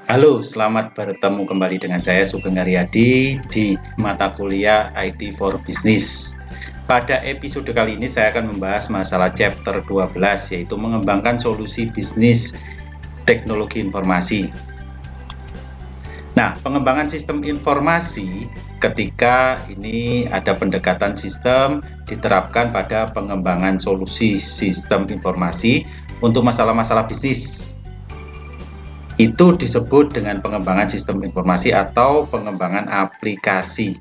Halo, selamat bertemu kembali dengan saya Sugeng Haryadi di mata kuliah IT for Business. Pada episode kali ini saya akan membahas masalah chapter 12, yaitu mengembangkan solusi bisnis teknologi informasi. Nah, pengembangan sistem informasi ketika ini ada pendekatan sistem diterapkan pada pengembangan solusi sistem informasi untuk masalah-masalah bisnis. Itu disebut dengan pengembangan sistem informasi atau pengembangan aplikasi.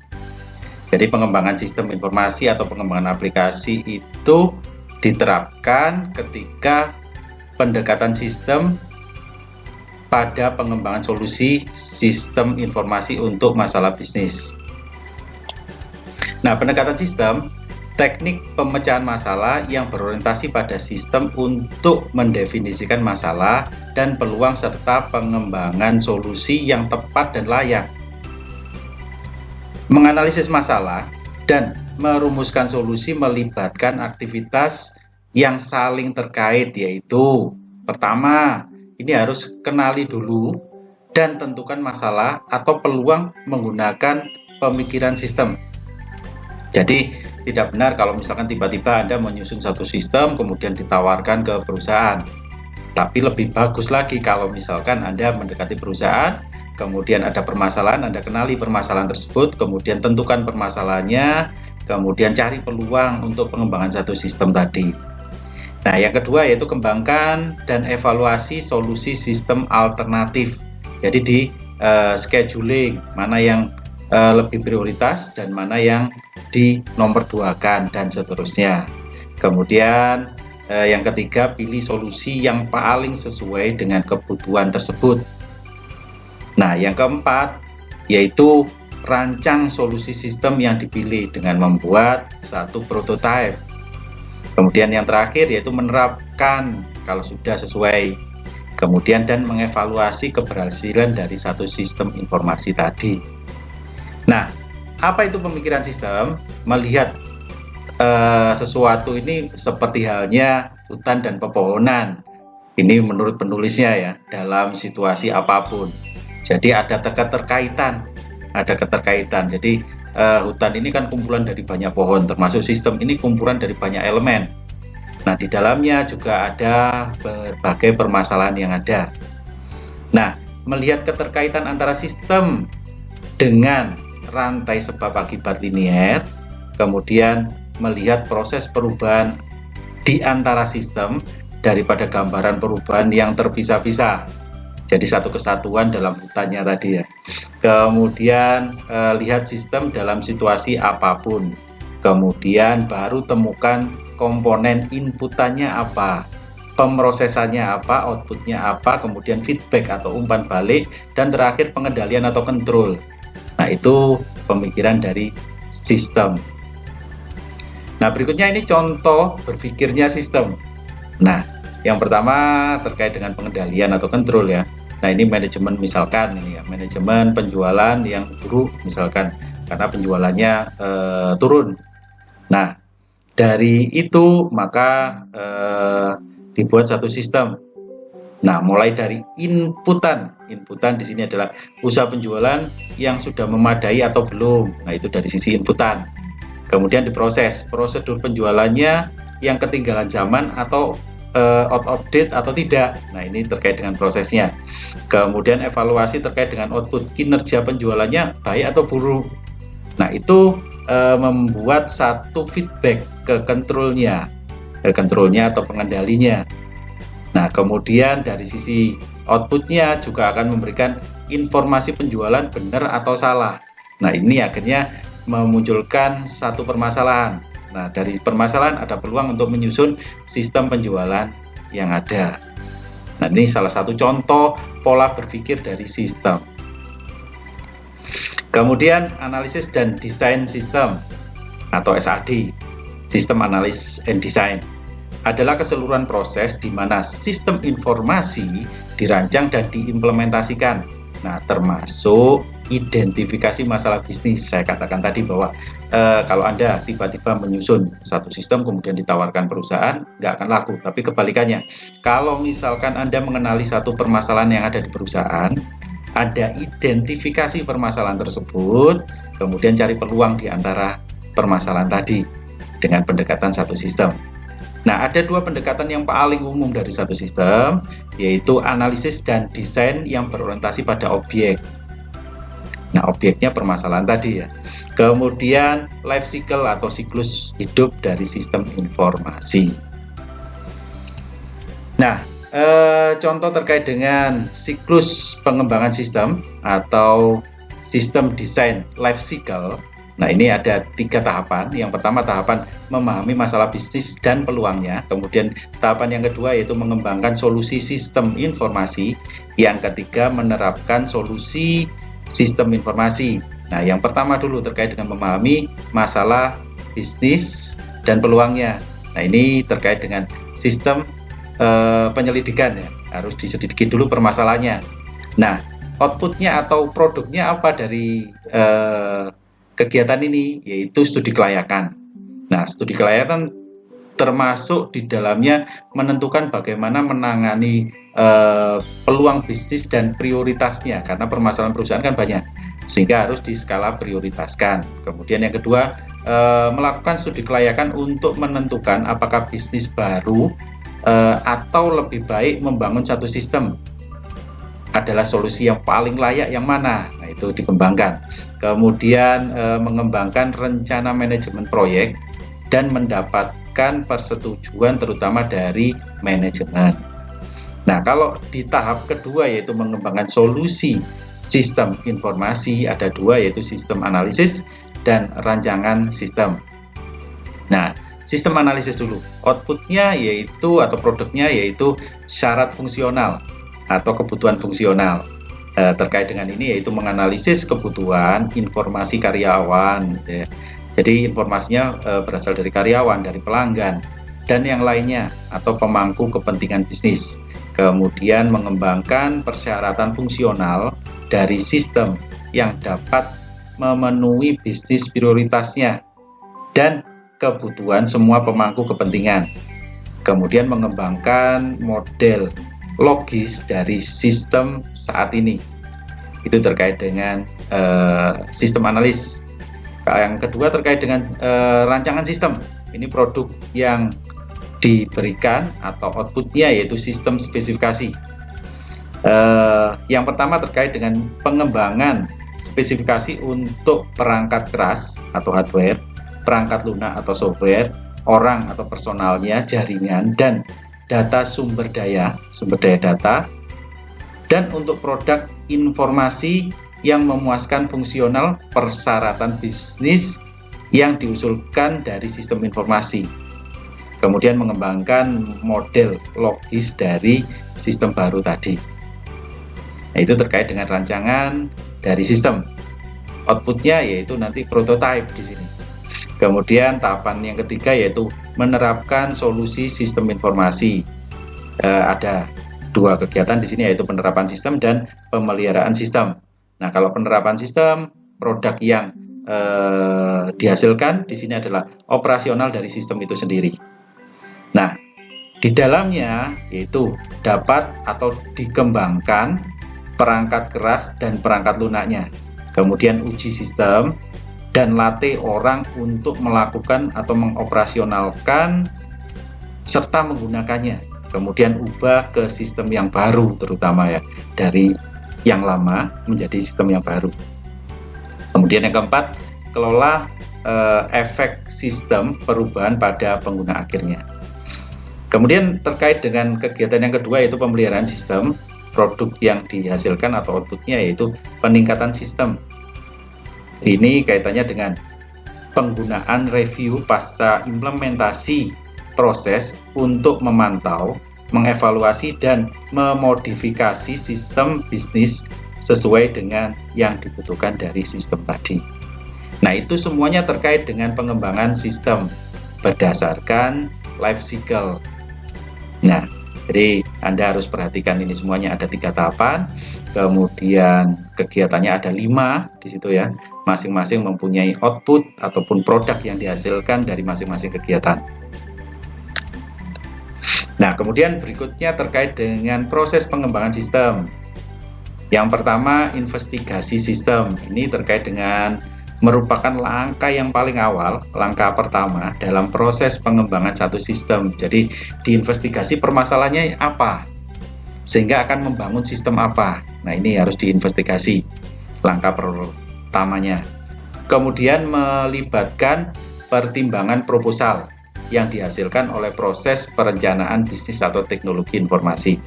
Jadi pengembangan sistem informasi atau pengembangan aplikasi itu diterapkan ketika pendekatan sistem pada pengembangan solusi sistem informasi untuk masalah bisnis. Nah, pendekatan sistem teknik pemecahan masalah yang berorientasi pada sistem untuk mendefinisikan masalah dan peluang serta pengembangan solusi yang tepat dan layak. Menganalisis masalah dan merumuskan solusi melibatkan aktivitas yang saling terkait, yaitu pertama, ini harus kenali dulu dan tentukan masalah atau peluang menggunakan pemikiran sistem. Jadi tidak benar kalau misalkan tiba-tiba Anda menyusun satu sistem kemudian ditawarkan ke perusahaan. Tapi lebih bagus lagi kalau misalkan Anda mendekati perusahaan, kemudian ada permasalahan, Anda kenali permasalahan tersebut, kemudian tentukan permasalahannya, kemudian cari peluang untuk pengembangan satu sistem tadi. Nah, yang kedua yaitu kembangkan dan evaluasi solusi sistem alternatif. Jadi di scheduling mana yang lebih prioritas dan mana yang di nomor 2-kan dan seterusnya. Kemudian yang ketiga, pilih solusi yang paling sesuai dengan kebutuhan tersebut. Nah, yang keempat yaitu rancang solusi sistem yang dipilih dengan membuat satu prototipe. Kemudian yang terakhir yaitu menerapkan kalau sudah sesuai. Kemudian dan mengevaluasi keberhasilan dari satu sistem informasi tadi. Nah, apa itu pemikiran sistem? Melihat sesuatu ini seperti halnya hutan dan pepohonan. Ini menurut penulisnya ya, dalam situasi apapun. Jadi ada keterkaitan. Jadi hutan ini kan kumpulan dari banyak pohon, termasuk sistem ini kumpulan dari banyak elemen. Nah, di dalamnya juga ada berbagai permasalahan yang ada. Nah, melihat keterkaitan antara sistem dengan rantai sebab akibat linier, kemudian melihat proses perubahan di antara sistem daripada gambaran perubahan yang terpisah-pisah. Jadi satu kesatuan dalam hutannya tadi ya. Kemudian lihat sistem dalam situasi apapun. Kemudian baru temukan komponen inputannya apa, pemrosesannya apa, outputnya apa, kemudian feedback atau umpan balik, dan terakhir pengendalian atau kontrol. Nah, itu pemikiran dari sistem. Nah, berikutnya ini contoh berpikirnya sistem. Nah, yang pertama terkait dengan pengendalian atau kontrol ya. Nah, ini manajemen misalkan ini ya, manajemen penjualan yang buruk misalkan karena penjualannya turun. Nah, dari itu maka dibuat satu sistem. Nah, mulai dari inputan di sini adalah usaha penjualan yang sudah memadai atau belum. Nah, itu dari sisi inputan. Kemudian diproses, prosedur penjualannya yang ketinggalan zaman atau out of date atau tidak. Nah, ini terkait dengan prosesnya. Kemudian evaluasi terkait dengan output, kinerja penjualannya baik atau buruk. Nah, itu membuat satu feedback ke kontrolnya atau pengendalinya. Nah, kemudian dari sisi outputnya juga akan memberikan informasi penjualan benar atau salah. Nah, ini akhirnya memunculkan satu permasalahan. Nah, dari permasalahan ada peluang untuk menyusun sistem penjualan yang ada. Nah, ini salah satu contoh pola berpikir dari sistem. Kemudian analisis dan desain sistem atau SAD, System Analysis and Design, adalah keseluruhan proses di mana sistem informasi dirancang dan diimplementasikan. Nah, termasuk identifikasi masalah bisnis. Saya katakan tadi bahwa kalau Anda tiba-tiba menyusun satu sistem kemudian ditawarkan perusahaan, nggak akan laku. Tapi kebalikannya, kalau misalkan Anda mengenali satu permasalahan yang ada di perusahaan, ada identifikasi permasalahan tersebut, kemudian cari peluang di antara permasalahan tadi dengan pendekatan satu sistem. Nah, ada dua pendekatan yang paling umum dari satu sistem, yaitu analisis dan desain yang berorientasi pada objek. Nah, objeknya permasalahan tadi ya. Kemudian life cycle atau siklus hidup dari sistem informasi. Nah, contoh terkait dengan siklus pengembangan sistem atau sistem desain life cycle. Nah, ini ada 3 tahapan. Yang pertama tahapan memahami masalah bisnis dan peluangnya. Kemudian tahapan yang kedua yaitu mengembangkan solusi sistem informasi. Yang ketiga menerapkan solusi sistem informasi. Nah, yang pertama dulu terkait dengan memahami masalah bisnis dan peluangnya. Nah, ini terkait dengan sistem penyelidikan ya. Harus diselidiki dulu permasalahannya. Nah, outputnya atau produknya apa dari kegiatan ini, yaitu studi kelayakan. Nah, studi kelayakan termasuk di dalamnya menentukan bagaimana menangani peluang bisnis dan prioritasnya, karena permasalahan perusahaan kan banyak, sehingga harus diskala prioritaskan. Kemudian yang kedua, melakukan studi kelayakan untuk menentukan apakah bisnis baru atau lebih baik membangun satu sistem adalah solusi yang paling layak yang mana. Nah, itu dikembangkan. Kemudian mengembangkan rencana manajemen proyek dan mendapatkan persetujuan terutama dari manajemen. Nah, kalau di tahap kedua yaitu mengembangkan solusi sistem informasi, ada 2 yaitu sistem analisis dan rancangan sistem. Nah, sistem analisis dulu. Outputnya yaitu atau produknya yaitu syarat fungsional atau kebutuhan fungsional. Terkait dengan ini yaitu menganalisis kebutuhan informasi karyawan ya. Jadi informasinya berasal dari karyawan, dari pelanggan dan yang lainnya atau pemangku kepentingan bisnis. Kemudian mengembangkan persyaratan fungsional dari sistem yang dapat memenuhi bisnis prioritasnya dan kebutuhan semua pemangku kepentingan. Kemudian mengembangkan model logis dari sistem saat ini. Itu terkait dengan sistem analis. Yang kedua terkait dengan rancangan sistem. Ini produk yang diberikan atau outputnya yaitu sistem spesifikasi. Yang pertama terkait dengan pengembangan spesifikasi untuk perangkat keras atau hardware, perangkat lunak atau software, orang atau personalnya, jaringan, dan data sumber daya data, dan untuk produk informasi yang memuaskan fungsional persyaratan bisnis yang diusulkan dari sistem informasi. Kemudian mengembangkan model logis dari sistem baru tadi. Nah, itu terkait dengan rancangan dari sistem. Outputnya yaitu nanti prototype di sini. Kemudian tahapan yang ketiga yaitu menerapkan solusi sistem informasi. Ada 2 kegiatan di sini yaitu penerapan sistem dan pemeliharaan sistem. Nah, kalau penerapan sistem, produk yang dihasilkan di sini adalah operasional dari sistem itu sendiri. Nah, di dalamnya yaitu dapat atau dikembangkan perangkat keras dan perangkat lunaknya. Kemudian uji sistem dan latih orang untuk melakukan atau mengoperasionalkan serta menggunakannya. Kemudian ubah ke sistem yang baru terutama ya, dari yang lama menjadi sistem yang baru. Kemudian yang keempat, kelola efek sistem perubahan pada pengguna akhirnya. Kemudian terkait dengan kegiatan yang kedua yaitu pemeliharaan sistem, produk yang dihasilkan atau outputnya yaitu peningkatan sistem. Ini kaitannya dengan penggunaan review pasca implementasi proses untuk memantau, mengevaluasi, dan memodifikasi sistem bisnis sesuai dengan yang dibutuhkan dari sistem tadi. Nah, itu semuanya terkait dengan pengembangan sistem berdasarkan life cycle. Nah, jadi Anda harus perhatikan ini semuanya ada 3 tahapan, kemudian kegiatannya ada 5 di situ ya, masing-masing mempunyai output ataupun produk yang dihasilkan dari masing-masing kegiatan. Nah, kemudian berikutnya terkait dengan proses pengembangan sistem. Yang pertama, investigasi sistem. Ini terkait dengan merupakan langkah yang paling awal, langkah pertama dalam proses pengembangan satu sistem. Jadi diinvestigasi permasalahannya apa, sehingga akan membangun sistem apa. Nah, ini harus diinvestigasi, langkah pertamanya. Kemudian melibatkan pertimbangan proposal yang dihasilkan oleh proses perencanaan bisnis atau teknologi informasi.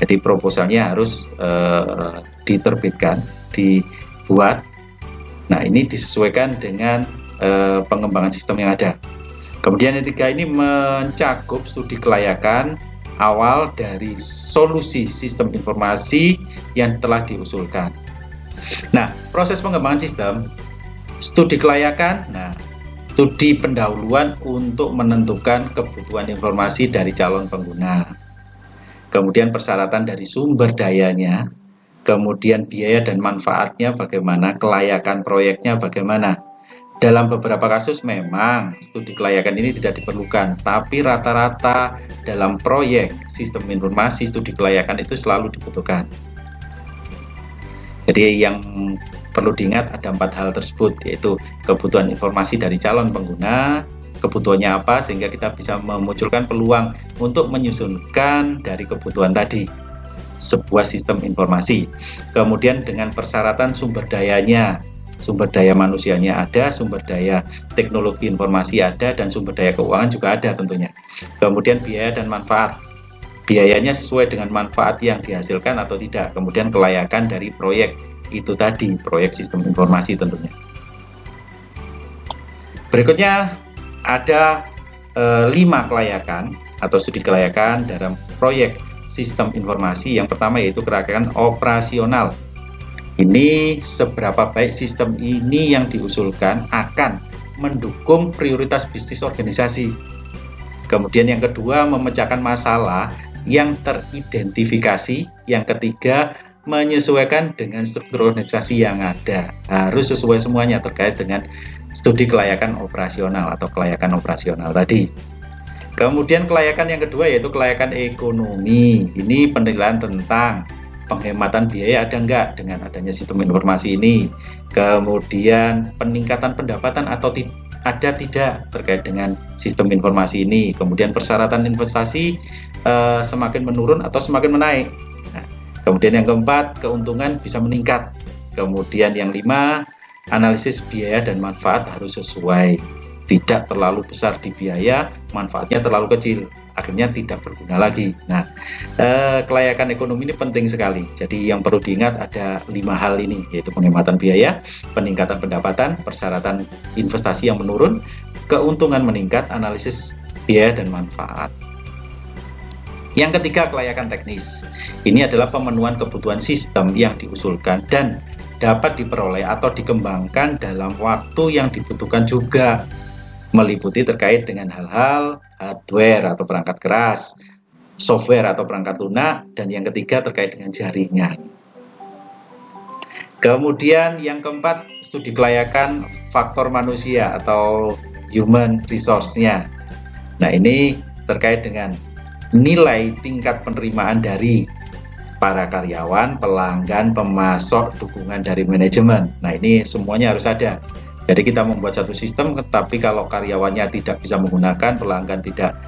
Jadi proposalnya harus diterbitkan, dibuat. Nah, ini disesuaikan dengan pengembangan sistem yang ada. Kemudian yang ketiga, ini mencakup studi kelayakan awal dari solusi sistem informasi yang telah diusulkan. Nah, proses pengembangan sistem, studi kelayakan, studi pendahuluan untuk menentukan kebutuhan informasi dari calon pengguna. Kemudian persyaratan dari sumber dayanya, kemudian biaya dan manfaatnya bagaimana, kelayakan proyeknya bagaimana. Dalam beberapa kasus memang studi kelayakan ini tidak diperlukan, tapi rata-rata dalam proyek sistem informasi studi kelayakan itu selalu dibutuhkan. Jadi yang perlu diingat ada 4 hal tersebut, yaitu kebutuhan informasi dari calon pengguna, kebutuhannya apa sehingga kita bisa memunculkan peluang untuk menyusunkan dari kebutuhan tadi sebuah sistem informasi. Kemudian dengan persyaratan sumber dayanya, sumber daya manusianya ada, sumber daya teknologi informasi ada, dan sumber daya keuangan juga ada tentunya. Kemudian biaya dan manfaat, biayanya sesuai dengan manfaat yang dihasilkan atau tidak. Kemudian kelayakan dari proyek itu tadi, proyek sistem informasi tentunya. Berikutnya ada 5 kelayakan atau studi kelayakan dalam proyek sistem informasi. Yang pertama yaitu kelayakan operasional. Ini seberapa baik sistem ini yang diusulkan akan mendukung prioritas bisnis organisasi. Kemudian yang kedua, memecahkan masalah yang teridentifikasi. Yang ketiga, menyesuaikan dengan struktur organisasi yang ada. Harus sesuai semuanya terkait dengan studi kelayakan operasional atau kelayakan operasional tadi. Kemudian kelayakan yang kedua yaitu kelayakan ekonomi. Ini penilaian tentang penghematan biaya ada enggak dengan adanya sistem informasi ini. Kemudian peningkatan pendapatan atau ada tidak terkait dengan sistem informasi ini. Kemudian persyaratan investasi semakin menurun atau semakin menaik. Kemudian yang keempat, keuntungan bisa meningkat. Kemudian yang 5, analisis biaya dan manfaat harus sesuai. Tidak terlalu besar di biaya, manfaatnya terlalu kecil, akhirnya tidak berguna lagi. Nah, kelayakan ekonomi ini penting sekali. Jadi yang perlu diingat ada 5 hal ini, yaitu penghematan biaya, peningkatan pendapatan, persyaratan investasi yang menurun, keuntungan meningkat, analisis biaya dan manfaat. Yang ketiga, kelayakan teknis. Ini adalah pemenuhan kebutuhan sistem yang diusulkan dan dapat diperoleh atau dikembangkan dalam waktu yang dibutuhkan juga, meliputi terkait dengan hal-hal hardware atau perangkat keras, software atau perangkat lunak, dan yang ketiga terkait dengan jaringan. Kemudian yang keempat, studi kelayakan faktor manusia atau human resource-nya. Nah, ini terkait dengan nilai tingkat penerimaan dari para karyawan, pelanggan, pemasok, dukungan dari manajemen. Nah, ini semuanya harus ada. Jadi kita membuat satu sistem, tetapi kalau karyawannya tidak bisa menggunakan, pelanggan tidak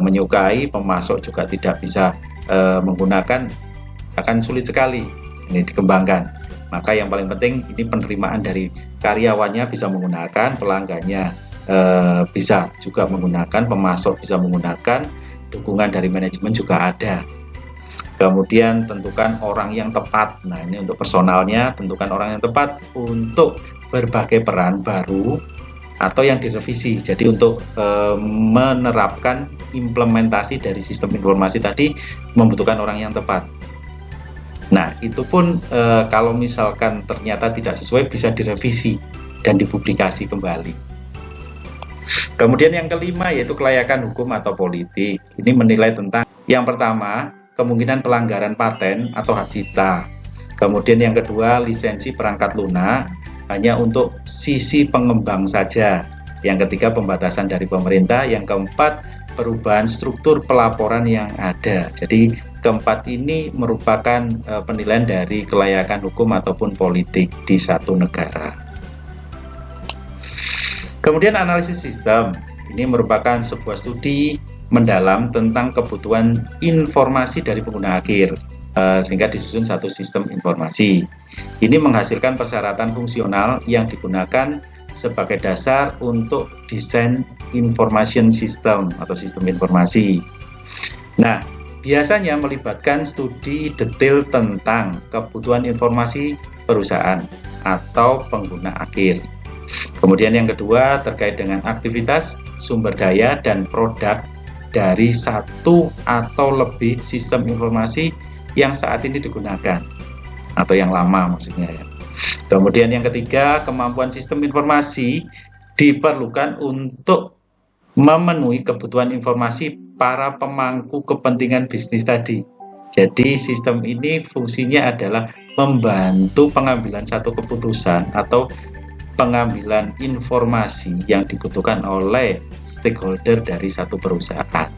menyukai, pemasok juga tidak bisa menggunakan, akan sulit sekali ini dikembangkan. Maka yang paling penting ini penerimaan dari karyawannya bisa menggunakan, pelanggannya bisa juga menggunakan, pemasok bisa menggunakan, dukungan dari manajemen juga ada. Kemudian tentukan orang yang tepat. Nah, ini untuk personalnya, tentukan orang yang tepat untuk berbagai peran baru atau yang direvisi. Jadi untuk menerapkan implementasi dari sistem informasi tadi membutuhkan orang yang tepat. Nah, itu pun kalau misalkan ternyata tidak sesuai bisa direvisi dan dipublikasi kembali. Kemudian yang kelima yaitu kelayakan hukum atau politik. Ini menilai tentang yang pertama, kemungkinan pelanggaran paten atau hak cipta. Kemudian yang kedua, lisensi perangkat lunak hanya untuk sisi pengembang saja. Yang ketiga, pembatasan dari pemerintah. Yang keempat, perubahan struktur pelaporan yang ada. Jadi keempat ini merupakan penilaian dari kelayakan hukum ataupun politik di satu negara. Kemudian analisis sistem, ini merupakan sebuah studi mendalam tentang kebutuhan informasi dari pengguna akhir, sehingga disusun satu sistem informasi. Ini menghasilkan persyaratan fungsional yang digunakan sebagai dasar untuk desain information system atau sistem informasi. Nah, biasanya melibatkan studi detail tentang kebutuhan informasi perusahaan atau pengguna akhir. Kemudian yang kedua terkait dengan aktivitas, sumber daya, dan produk dari satu atau lebih sistem informasi yang saat ini digunakan atau yang lama maksudnya ya. Kemudian yang ketiga, kemampuan sistem informasi diperlukan untuk memenuhi kebutuhan informasi para pemangku kepentingan bisnis tadi. Jadi sistem ini fungsinya adalah membantu pengambilan satu keputusan atau pengambilan informasi yang dibutuhkan oleh stakeholder dari satu perusahaan,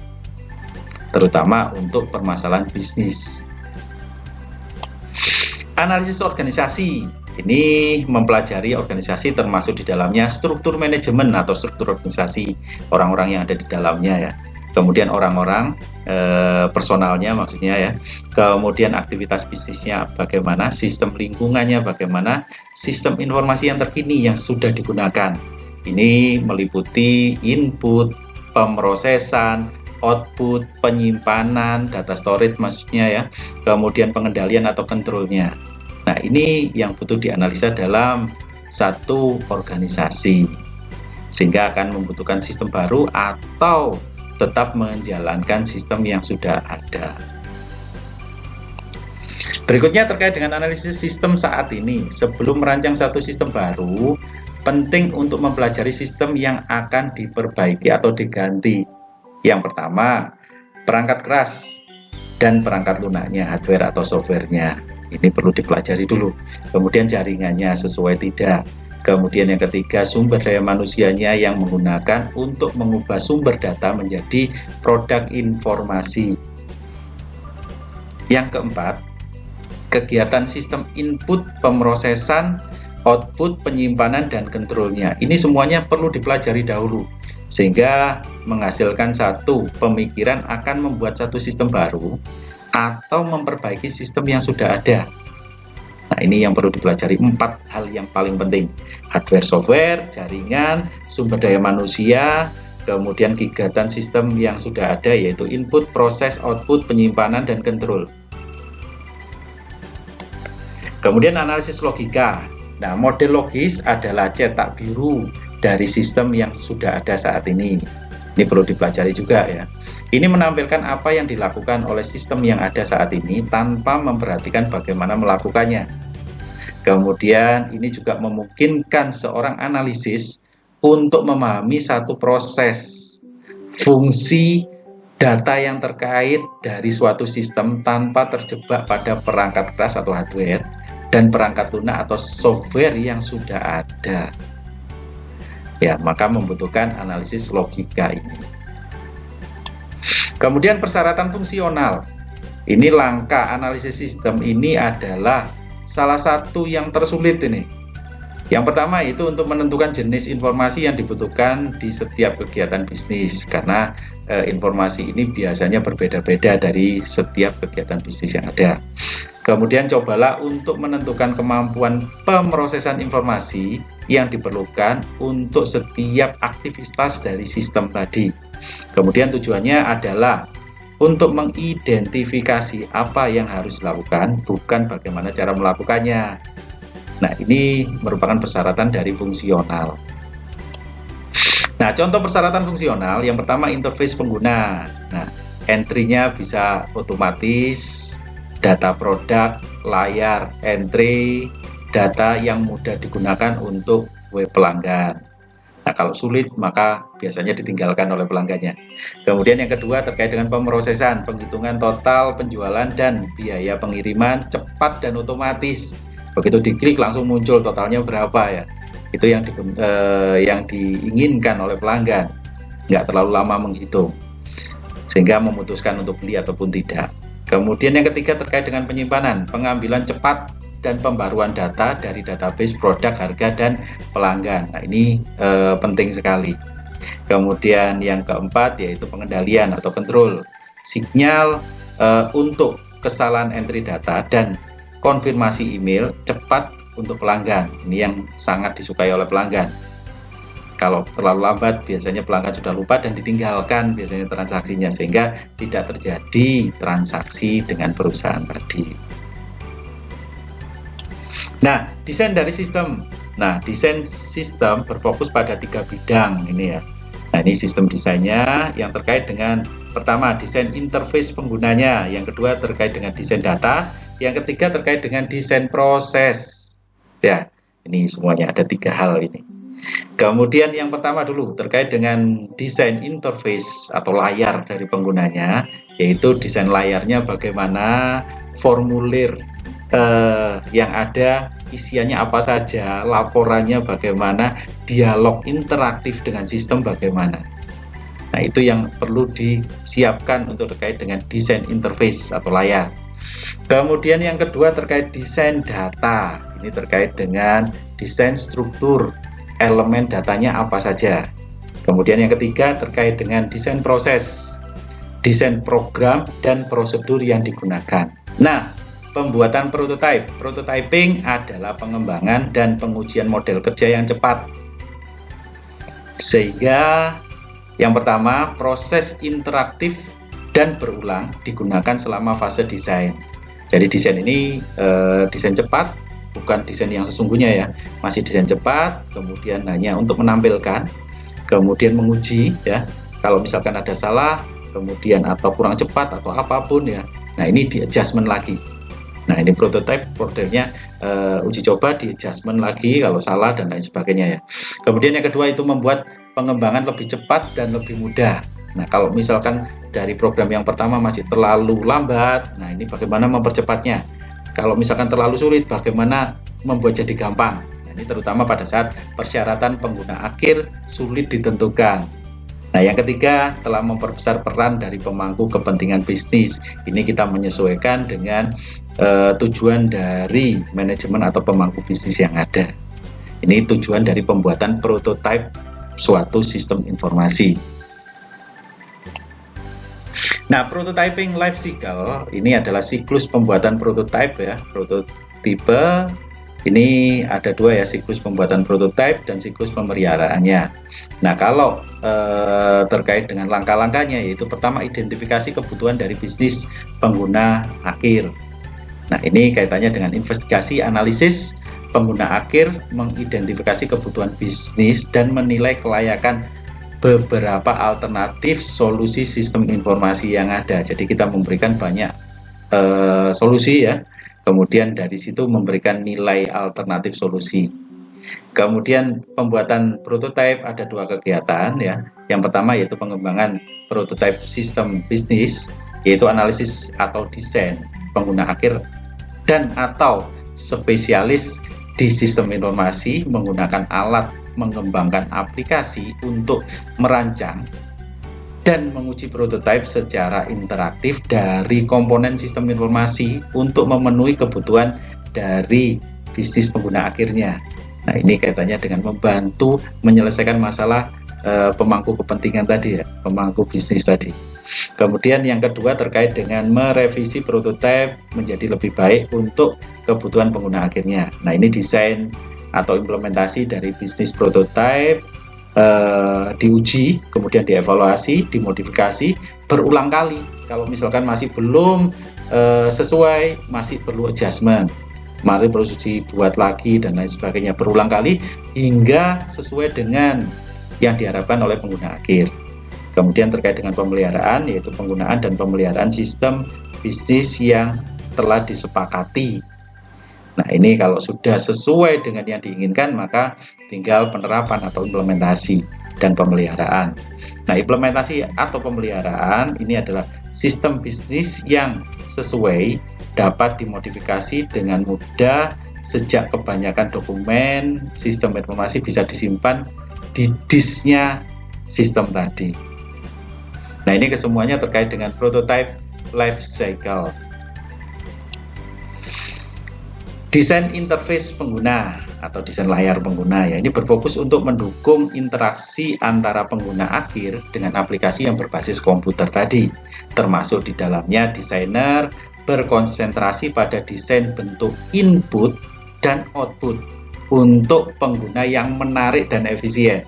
terutama untuk permasalahan bisnis. Analisis organisasi, ini mempelajari organisasi termasuk di dalamnya struktur manajemen atau struktur organisasi, orang-orang yang ada di dalamnya ya. Kemudian orang-orang, personalnya maksudnya ya. Kemudian aktivitas bisnisnya bagaimana, sistem lingkungannya bagaimana, sistem informasi yang terkini yang sudah digunakan. Ini meliputi input, pemrosesan, output, penyimpanan, data storage maksudnya ya, kemudian pengendalian atau kontrolnya. Nah, ini yang butuh dianalisa dalam satu organisasi, sehingga akan membutuhkan sistem baru atau tetap menjalankan sistem yang sudah ada. Berikutnya terkait dengan analisis sistem saat ini. Sebelum merancang satu sistem baru, penting untuk mempelajari sistem yang akan diperbaiki atau diganti. Yang pertama, perangkat keras dan perangkat lunaknya, hardware atau softwarenya. Ini perlu dipelajari dulu. Kemudian jaringannya sesuai tidak. Kemudian yang ketiga, sumber daya manusianya yang menggunakan untuk mengubah sumber data menjadi produk informasi. Yang keempat, kegiatan sistem input, pemrosesan, output, penyimpanan, dan kontrolnya. Ini semuanya perlu dipelajari dahulu, sehingga menghasilkan satu pemikiran akan membuat satu sistem baru atau memperbaiki sistem yang sudah ada. Nah, ini yang perlu dipelajari, 4 hal yang paling penting: hardware, software, jaringan, sumber daya manusia, kemudian kegiatan sistem yang sudah ada yaitu input, proses, output, penyimpanan, dan kontrol. Kemudian analisis logika. Nah, model logis adalah cetak biru dari sistem yang sudah ada saat ini. Ini perlu dipelajari juga ya. Ini menampilkan apa yang dilakukan oleh sistem yang ada saat ini tanpa memperhatikan bagaimana melakukannya. Kemudian ini juga memungkinkan seorang analisis untuk memahami satu proses, fungsi, data yang terkait dari suatu sistem tanpa terjebak pada perangkat keras atau hardware dan perangkat lunak atau software yang sudah ada. Ya, maka membutuhkan analisis logika ini. Kemudian persyaratan fungsional. Ini langkah analisis sistem ini adalah salah satu yang tersulit ini. Yang pertama itu untuk menentukan jenis informasi yang dibutuhkan di setiap kegiatan bisnis, karena informasi ini biasanya berbeda-beda dari setiap kegiatan bisnis yang ada. Kemudian cobalah untuk menentukan kemampuan pemrosesan informasi yang diperlukan untuk setiap aktivitas dari sistem tadi. Kemudian tujuannya adalah untuk mengidentifikasi apa yang harus dilakukan, bukan bagaimana cara melakukannya. Nah, ini merupakan persyaratan dari fungsional. Nah, contoh persyaratan fungsional, yang pertama interface pengguna. Nah, entry-nya bisa otomatis, data produk, layar, entry, data yang mudah digunakan untuk web pelanggan. Nah, kalau sulit maka biasanya ditinggalkan oleh pelanggannya. Kemudian yang kedua terkait dengan pemrosesan, penghitungan total penjualan dan biaya pengiriman cepat dan otomatis. Begitu diklik langsung muncul totalnya berapa ya. Itu yang diinginkan oleh pelanggan. Nggak terlalu lama menghitung, sehingga memutuskan untuk beli ataupun tidak. Kemudian yang ketiga terkait dengan penyimpanan, pengambilan cepat dan pembaruan data dari database produk, harga, dan pelanggan. Nah, ini penting sekali. Kemudian yang keempat yaitu pengendalian atau kontrol sinyal untuk kesalahan entry data dan konfirmasi email cepat untuk pelanggan. Ini yang sangat disukai oleh pelanggan. Kalau terlalu lambat biasanya pelanggan sudah lupa dan ditinggalkan biasanya transaksinya, sehingga tidak terjadi transaksi dengan perusahaan tadi. Nah, desain dari sistem. Nah, desain sistem berfokus pada 3 bidang ini ya. Nah, ini sistem desainnya yang terkait dengan pertama desain interface penggunanya, yang kedua terkait dengan desain data, yang ketiga terkait dengan desain proses. Ya, ini semuanya ada 3 hal ini. Kemudian yang pertama dulu terkait dengan desain interface atau layar dari penggunanya, yaitu desain layarnya bagaimana, formulir yang ada isiannya apa saja, laporannya bagaimana, dialog interaktif dengan sistem bagaimana. Nah, itu yang perlu disiapkan untuk terkait dengan desain interface atau layar. Kemudian yang kedua terkait desain data, ini terkait dengan desain struktur elemen datanya apa saja. Kemudian yang ketiga terkait dengan desain proses, desain program dan prosedur yang digunakan. Nah, pembuatan prototype. Prototyping adalah pengembangan dan pengujian model kerja yang cepat. Sehingga yang pertama, proses interaktif dan berulang digunakan selama fase desain. Jadi desain ini desain cepat, bukan desain yang sesungguhnya ya, masih desain cepat, kemudian hanya untuk menampilkan, kemudian menguji ya, kalau misalkan ada salah, kemudian atau kurang cepat atau apapun ya, nah ini di adjustment lagi. Nah, ini prototype modelnya uji coba, di adjustment lagi kalau salah dan lain sebagainya ya. Kemudian yang kedua itu membuat pengembangan lebih cepat dan lebih mudah. Nah, kalau misalkan dari program yang pertama masih terlalu lambat, nah ini bagaimana mempercepatnya. Kalau misalkan terlalu sulit, bagaimana membuat jadi gampang. Nah, ini terutama pada saat persyaratan pengguna akhir sulit ditentukan. Nah, yang ketiga telah memperbesar peran dari pemangku kepentingan bisnis. Ini kita menyesuaikan dengan tujuan dari manajemen atau pemangku bisnis yang ada. Ini tujuan dari pembuatan prototipe suatu sistem informasi. Nah, prototyping life cycle ini adalah siklus pembuatan prototype ya. Prototipe ini ada 2 ya, siklus pembuatan prototype dan siklus pemeliharaannya. Nah, kalau terkait dengan langkah-langkahnya, yaitu pertama identifikasi kebutuhan dari bisnis pengguna akhir. Nah, ini kaitannya dengan investigasi, analisis pengguna akhir, mengidentifikasi kebutuhan bisnis dan menilai kelayakan beberapa alternatif solusi sistem informasi yang ada. Jadi kita memberikan banyak solusi ya. Kemudian dari situ memberikan nilai alternatif solusi. Kemudian pembuatan prototipe ada 2 kegiatan ya. Yang pertama yaitu pengembangan prototipe sistem bisnis, yaitu analisis atau desain pengguna akhir dan atau spesialis di sistem informasi menggunakan alat mengembangkan aplikasi untuk merancang dan menguji prototipe secara interaktif dari komponen sistem informasi untuk memenuhi kebutuhan dari bisnis pengguna akhirnya. Nah, ini kaitannya dengan membantu menyelesaikan masalah pemangku kepentingan tadi ya, pemangku bisnis tadi. Kemudian yang kedua terkait dengan merevisi prototipe menjadi lebih baik untuk kebutuhan pengguna akhirnya. Nah, ini desain atau implementasi dari bisnis prototipe diuji, kemudian dievaluasi, dimodifikasi berulang kali. Kalau misalkan masih belum sesuai, masih perlu adjustment, mari perlu dibuat lagi dan lain sebagainya berulang kali hingga sesuai dengan yang diharapkan oleh pengguna akhir. Kemudian terkait dengan pemeliharaan, yaitu penggunaan dan pemeliharaan sistem bisnis yang telah disepakati. Nah, ini kalau sudah sesuai dengan yang diinginkan, maka tinggal penerapan atau implementasi dan pemeliharaan. Nah, implementasi atau pemeliharaan ini adalah sistem bisnis yang sesuai dapat dimodifikasi dengan mudah sejak kebanyakan dokumen sistem informasi bisa disimpan di disknya sistem tadi. Nah, ini kesemuanya terkait dengan prototype life cycle. Desain interface pengguna atau desain layar pengguna ya, ini berfokus untuk mendukung interaksi antara pengguna akhir dengan aplikasi yang berbasis komputer tadi. Termasuk di dalamnya desainer berkonsentrasi pada desain bentuk input dan output untuk pengguna yang menarik dan efisien.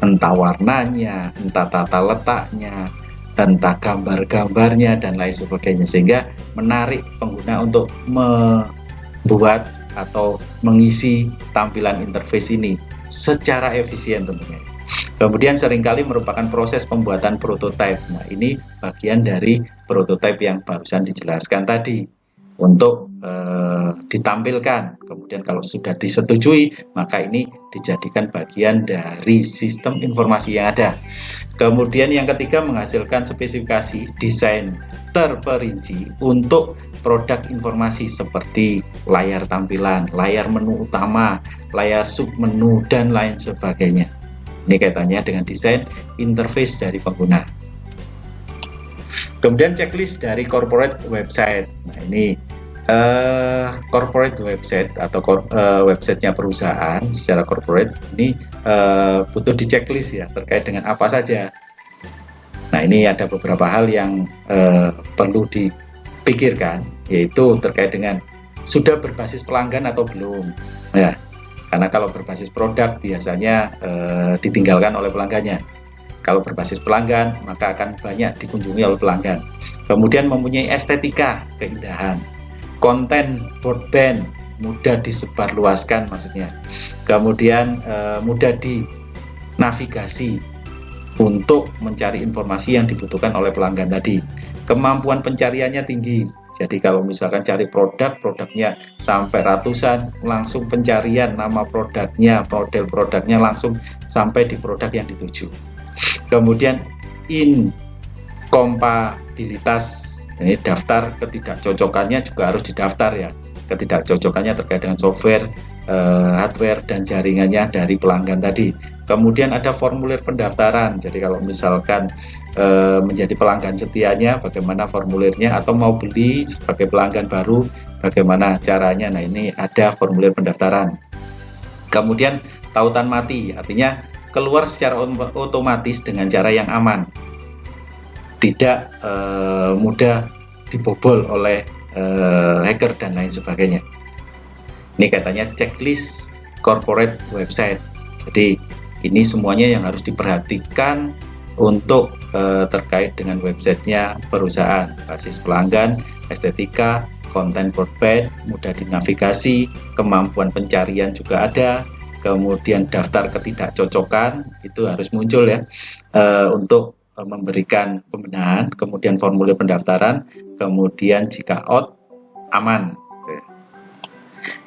Entah warnanya, entah tata letaknya, entah gambar-gambarnya dan lain sebagainya, sehingga menarik pengguna untuk membuat atau mengisi tampilan interface ini secara efisien tentunya. Kemudian seringkali merupakan proses pembuatan prototipe. Nah, ini bagian dari prototipe yang barusan dijelaskan tadi untuk ditampilkan. Kemudian kalau sudah disetujui, maka ini dijadikan bagian dari sistem informasi yang ada. Kemudian yang ketiga, menghasilkan spesifikasi desain terperinci untuk produk informasi seperti layar tampilan, layar menu utama, layar submenu, dan lain sebagainya. Ini kaitannya dengan desain interface dari pengguna. Kemudian checklist dari corporate website. Nah, ini corporate website atau websitenya perusahaan secara corporate ini butuh di checklist ya, terkait dengan apa saja. Nah, ini ada beberapa hal yang perlu dipikirkan, yaitu terkait dengan sudah berbasis pelanggan atau belum ya, karena kalau berbasis produk biasanya ditinggalkan oleh pelanggannya. Kalau berbasis pelanggan maka akan banyak dikunjungi oleh pelanggan. Kemudian mempunyai estetika keindahan, konten broadband, mudah disebarluaskan maksudnya. Kemudian mudah dinavigasi untuk mencari informasi yang dibutuhkan oleh pelanggan tadi. Kemampuan pencariannya tinggi. Jadi kalau misalkan cari produknya sampai ratusan, langsung pencarian nama produknya, model produknya langsung sampai di produk yang dituju. Kemudian inkompatibilitas. Ini daftar ketidakcocokannya juga harus didaftar ya, ketidakcocokannya terkait dengan software, hardware, dan jaringannya dari pelanggan tadi. Kemudian ada formulir pendaftaran, jadi kalau misalkan menjadi pelanggan setianya, bagaimana formulirnya, atau mau beli sebagai pelanggan baru, bagaimana caranya. Nah, ini ada formulir pendaftaran. Kemudian tautan mati, artinya keluar secara otomatis dengan cara yang aman, tidak mudah dibobol oleh hacker dan lain sebagainya. Ini katanya checklist corporate website. Jadi ini semuanya yang harus diperhatikan untuk terkait dengan websitenya perusahaan. Basis pelanggan, estetika, konten broadband, mudah dinavigasi, kemampuan pencarian juga ada. Kemudian daftar ketidakcocokan itu harus muncul ya, untuk memberikan pembenahan. Kemudian formulir pendaftaran, kemudian jika out aman.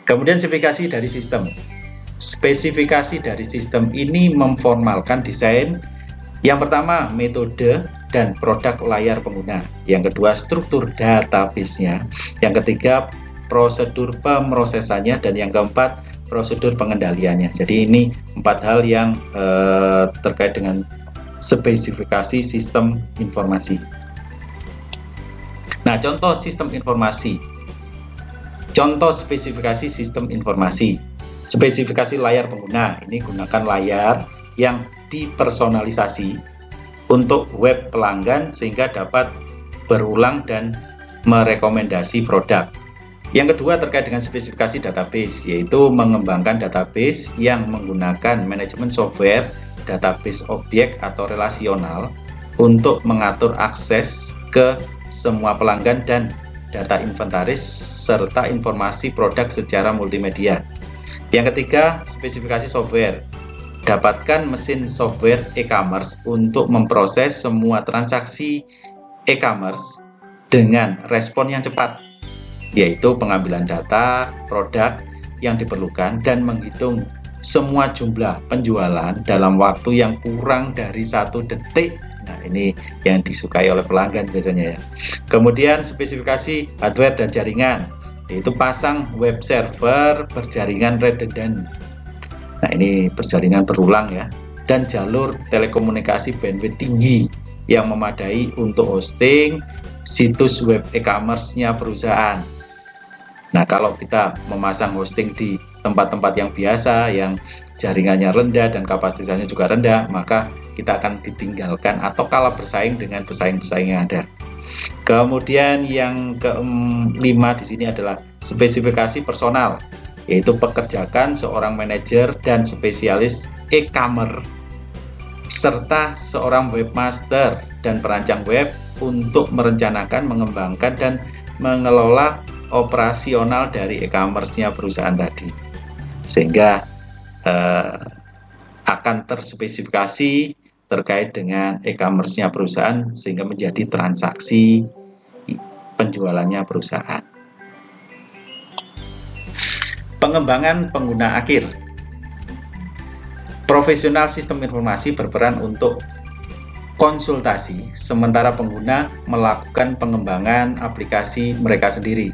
Kemudian spesifikasi dari sistem. Spesifikasi dari sistem ini memformalkan desain. Yang pertama, metode dan produk layar pengguna. Yang kedua, struktur database-nya. Yang ketiga, prosedur pemrosesannya. Dan yang keempat, prosedur pengendaliannya. Jadi ini 4 hal yang terkait dengan spesifikasi sistem informasi. Nah, contoh sistem informasi. Contoh spesifikasi sistem informasi. Spesifikasi layar pengguna. Ini gunakan layar yang dipersonalisasi untuk web pelanggan sehingga dapat berulang dan merekomendasi produk. Yang kedua terkait dengan spesifikasi database, yaitu mengembangkan database yang menggunakan manajemen software, database objek atau relasional untuk mengatur akses ke semua pelanggan dan data inventaris serta informasi produk secara multimedia. Yang ketiga, spesifikasi software. Dapatkan mesin software e-commerce untuk memproses semua transaksi e-commerce dengan respon yang cepat, yaitu pengambilan data produk yang diperlukan dan menghitung semua jumlah penjualan dalam waktu yang kurang dari 1 detik. Nah, ini yang disukai oleh pelanggan biasanya ya. Kemudian spesifikasi hardware dan jaringan, yaitu pasang web server berjaringan redundant. Nah, ini berjaringan berulang ya, dan jalur telekomunikasi bandwidth tinggi yang memadai untuk hosting situs web e-commerce-nya perusahaan. Nah, kalau kita memasang hosting di tempat-tempat yang biasa, yang jaringannya rendah dan kapasitasnya juga rendah, maka kita akan ditinggalkan atau kalah bersaing dengan pesaing-pesaing yang ada. Kemudian yang kelima di sini adalah spesifikasi personal, yaitu pekerjakan seorang manajer dan spesialis e-commerce serta seorang webmaster dan perancang web untuk merencanakan, mengembangkan, dan mengelola operasional dari e-commerce-nya perusahaan tadi, sehingga akan terspesifikasi terkait dengan e-commerce-nya perusahaan sehingga menjadi transaksi penjualannya perusahaan. Pengembangan pengguna akhir. Profesional sistem informasi berperan untuk konsultasi, sementara pengguna melakukan pengembangan aplikasi mereka sendiri.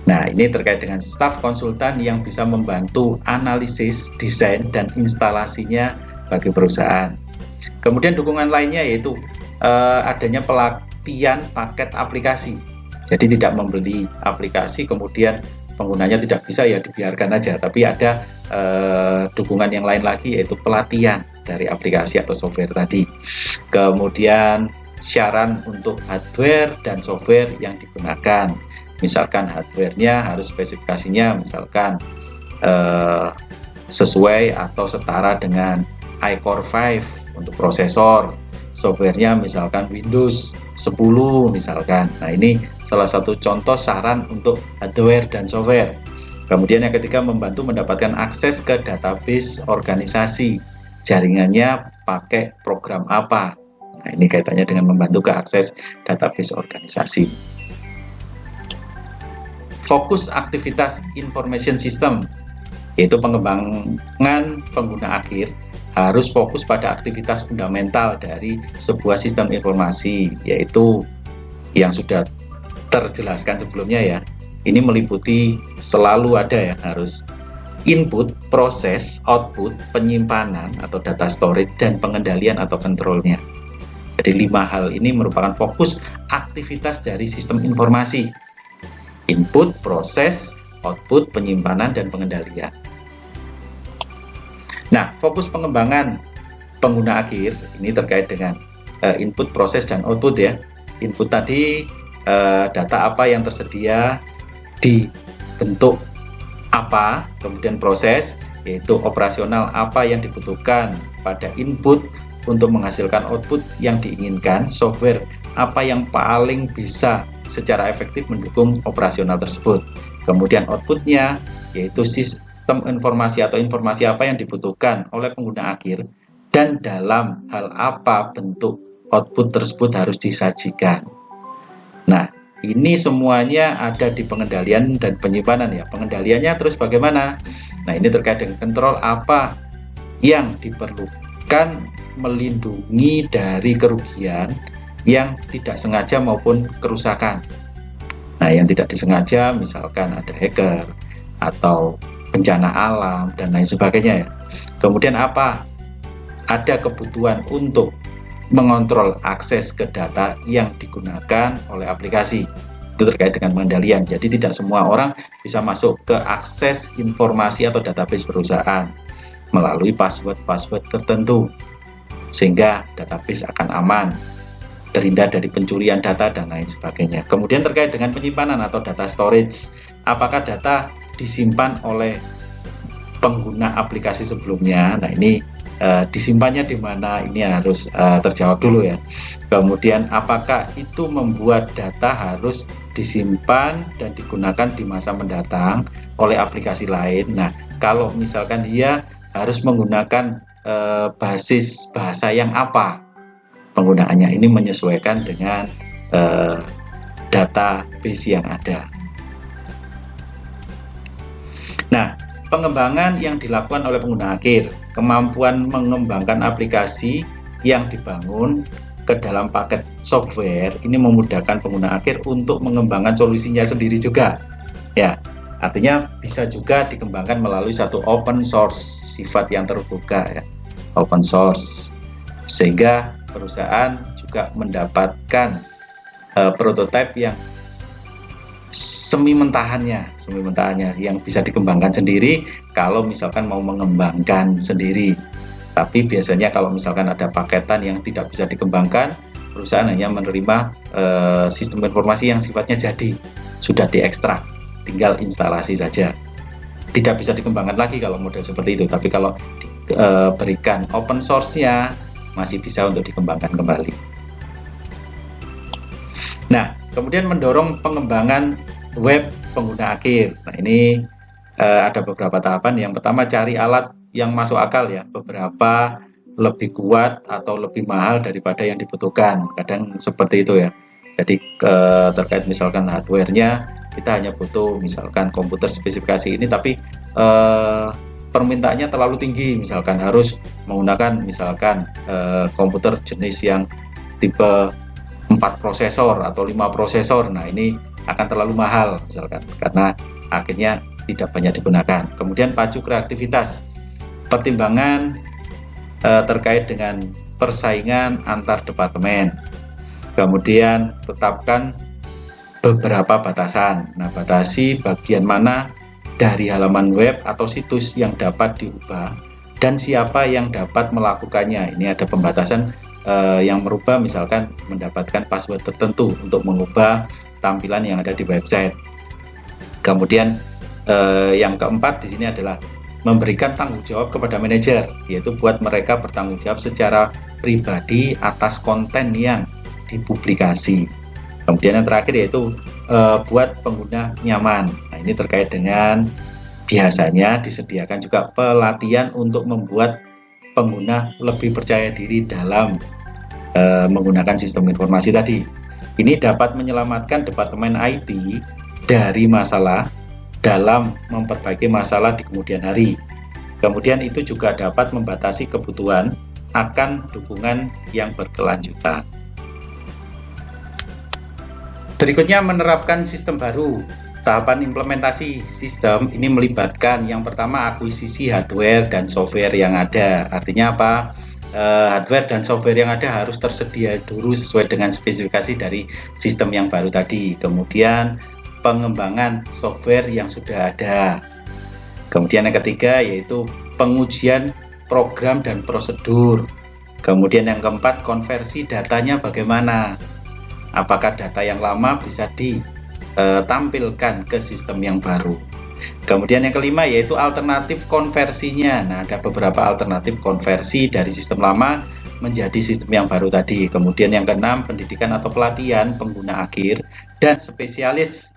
Nah, ini terkait dengan staf konsultan yang bisa membantu analisis, desain, dan instalasinya bagi perusahaan. Kemudian dukungan lainnya yaitu adanya pelatihan paket aplikasi. Jadi tidak membeli aplikasi kemudian penggunanya tidak bisa, ya dibiarkan aja, tapi ada dukungan yang lain lagi yaitu pelatihan dari aplikasi atau software tadi. Kemudian syarat untuk hardware dan software yang digunakan. Misalkan hardware-nya harus spesifikasinya misalkan sesuai atau setara dengan iCore 5 untuk prosesor, software-nya misalkan Windows 10 misalkan. Nah, ini salah satu contoh saran untuk hardware dan software. Kemudian yang ketiga, membantu mendapatkan akses ke database organisasi. Jaringannya pakai program apa? Nah, ini kaitannya dengan membantu ke akses database organisasi. Fokus aktivitas information system, yaitu pengembangan pengguna akhir harus fokus pada aktivitas fundamental dari sebuah sistem informasi, yaitu yang sudah terjelaskan sebelumnya ya. Ini meliputi selalu ada ya, harus input, proses, output, penyimpanan atau data storage, dan pengendalian atau kontrolnya. Jadi 5 hal ini merupakan fokus aktivitas dari sistem informasi. Input, proses, output, penyimpanan, dan pengendalian. Nah, fokus pengembangan pengguna akhir ini terkait dengan input, proses, dan output ya. Input tadi data apa yang tersedia di bentuk apa, kemudian proses yaitu operasional apa yang dibutuhkan pada input untuk menghasilkan output yang diinginkan, software apa yang paling bisa secara efektif mendukung operasional tersebut. Kemudian outputnya yaitu sistem informasi atau informasi apa yang dibutuhkan oleh pengguna akhir dan dalam hal apa bentuk output tersebut harus disajikan. Nah, ini semuanya ada di pengendalian dan penyimpanan ya. Pengendaliannya terus bagaimana? Nah, ini terkait dengan kontrol apa yang diperlukan melindungi dari kerugian yang tidak sengaja maupun kerusakan. Nah, yang tidak disengaja misalkan ada hacker atau bencana alam dan lain sebagainya ya. Kemudian apa? Ada kebutuhan untuk mengontrol akses ke data yang digunakan oleh aplikasi. Itu terkait dengan pengendalian. Jadi tidak semua orang bisa masuk ke akses informasi atau database perusahaan melalui password tertentu, sehingga database akan aman, terhindar dari pencurian data dan lain sebagainya. Kemudian terkait dengan penyimpanan atau data storage, apakah data disimpan oleh pengguna aplikasi sebelumnya? Nah, ini disimpannya di mana? Ini harus terjawab dulu ya. Kemudian apakah itu membuat data harus disimpan dan digunakan di masa mendatang oleh aplikasi lain? Nah, kalau misalkan dia harus menggunakan basis bahasa yang apa? Penggunaannya ini menyesuaikan dengan database yang ada. Nah, pengembangan yang dilakukan oleh pengguna akhir, kemampuan mengembangkan aplikasi yang dibangun ke dalam paket software ini memudahkan pengguna akhir untuk mengembangkan solusinya sendiri juga. Ya, artinya bisa juga dikembangkan melalui satu open source, sifat yang terbuka ya, open source, sehingga perusahaan juga mendapatkan prototipe yang semi mentahannya yang bisa dikembangkan sendiri kalau misalkan mau mengembangkan sendiri. Tapi biasanya kalau misalkan ada paketan yang tidak bisa dikembangkan, perusahaan hanya menerima sistem informasi yang sifatnya jadi, sudah diekstrak, tinggal instalasi saja. Tidak bisa dikembangkan lagi kalau model seperti itu, tapi kalau diberikan open source-nya masih bisa untuk dikembangkan kembali. Nah, kemudian mendorong pengembangan web pengguna akhir. Nah, ini ada beberapa tahapan. Yang pertama, cari alat yang masuk akal ya, beberapa lebih kuat atau lebih mahal daripada yang dibutuhkan. Kadang seperti itu ya. Jadi terkait misalkan hardware-nya, kita hanya butuh misalkan komputer spesifikasi ini, tapi permintaannya terlalu tinggi, misalkan harus menggunakan misalkan komputer jenis yang tipe 4 prosesor atau 5 prosesor. Nah, ini akan terlalu mahal misalkan, karena akhirnya tidak banyak digunakan. Kemudian pacu kreativitas, pertimbangan terkait dengan persaingan antar departemen. Kemudian tetapkan beberapa batasan. Nah, batasi bagian mana dari halaman web atau situs yang dapat diubah dan siapa yang dapat melakukannya. Ini ada pembatasan yang merubah, misalkan mendapatkan password tertentu untuk mengubah tampilan yang ada di website. Kemudian yang keempat di sini adalah memberikan tanggung jawab kepada manajer, yaitu buat mereka bertanggung jawab secara pribadi atas konten yang dipublikasi. Kemudian yang terakhir yaitu buat pengguna nyaman. Nah, ini terkait dengan biasanya disediakan juga pelatihan untuk membuat pengguna lebih percaya diri dalam menggunakan sistem informasi tadi. Ini dapat menyelamatkan departemen IT dari masalah dalam memperbaiki masalah di kemudian hari. Kemudian itu juga dapat membatasi kebutuhan akan dukungan yang berkelanjutan. Berikutnya, menerapkan sistem baru. Tahapan implementasi sistem ini melibatkan yang pertama akuisisi hardware dan software yang ada. Artinya apa? Hardware dan software yang ada harus tersedia dulu sesuai dengan spesifikasi dari sistem yang baru tadi. Kemudian pengembangan software yang sudah ada. Kemudian yang ketiga yaitu pengujian program dan prosedur. Kemudian yang keempat, konversi datanya bagaimana? Apakah data yang lama bisa ditampilkan ke sistem yang baru? Kemudian yang kelima yaitu alternatif konversinya. Nah, ada beberapa alternatif konversi dari sistem lama menjadi sistem yang baru tadi. Kemudian yang keenam, pendidikan atau pelatihan pengguna akhir dan spesialis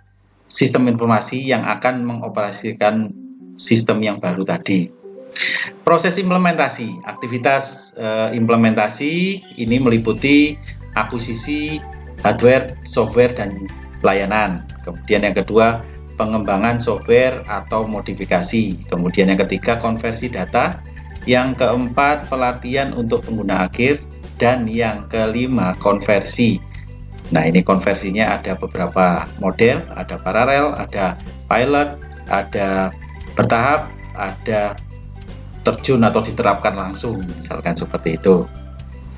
sistem informasi yang akan mengoperasikan sistem yang baru tadi. Proses implementasi, aktivitas implementasi ini meliputi akuisisi hardware, software, dan layanan. Kemudian yang kedua, pengembangan software atau modifikasi. Kemudian yang ketiga, konversi data. Yang keempat, pelatihan untuk pengguna akhir. Dan yang kelima, konversi. Nah, ini konversinya ada beberapa model, ada paralel, ada pilot, ada bertahap, ada terjun atau diterapkan langsung, misalkan seperti itu.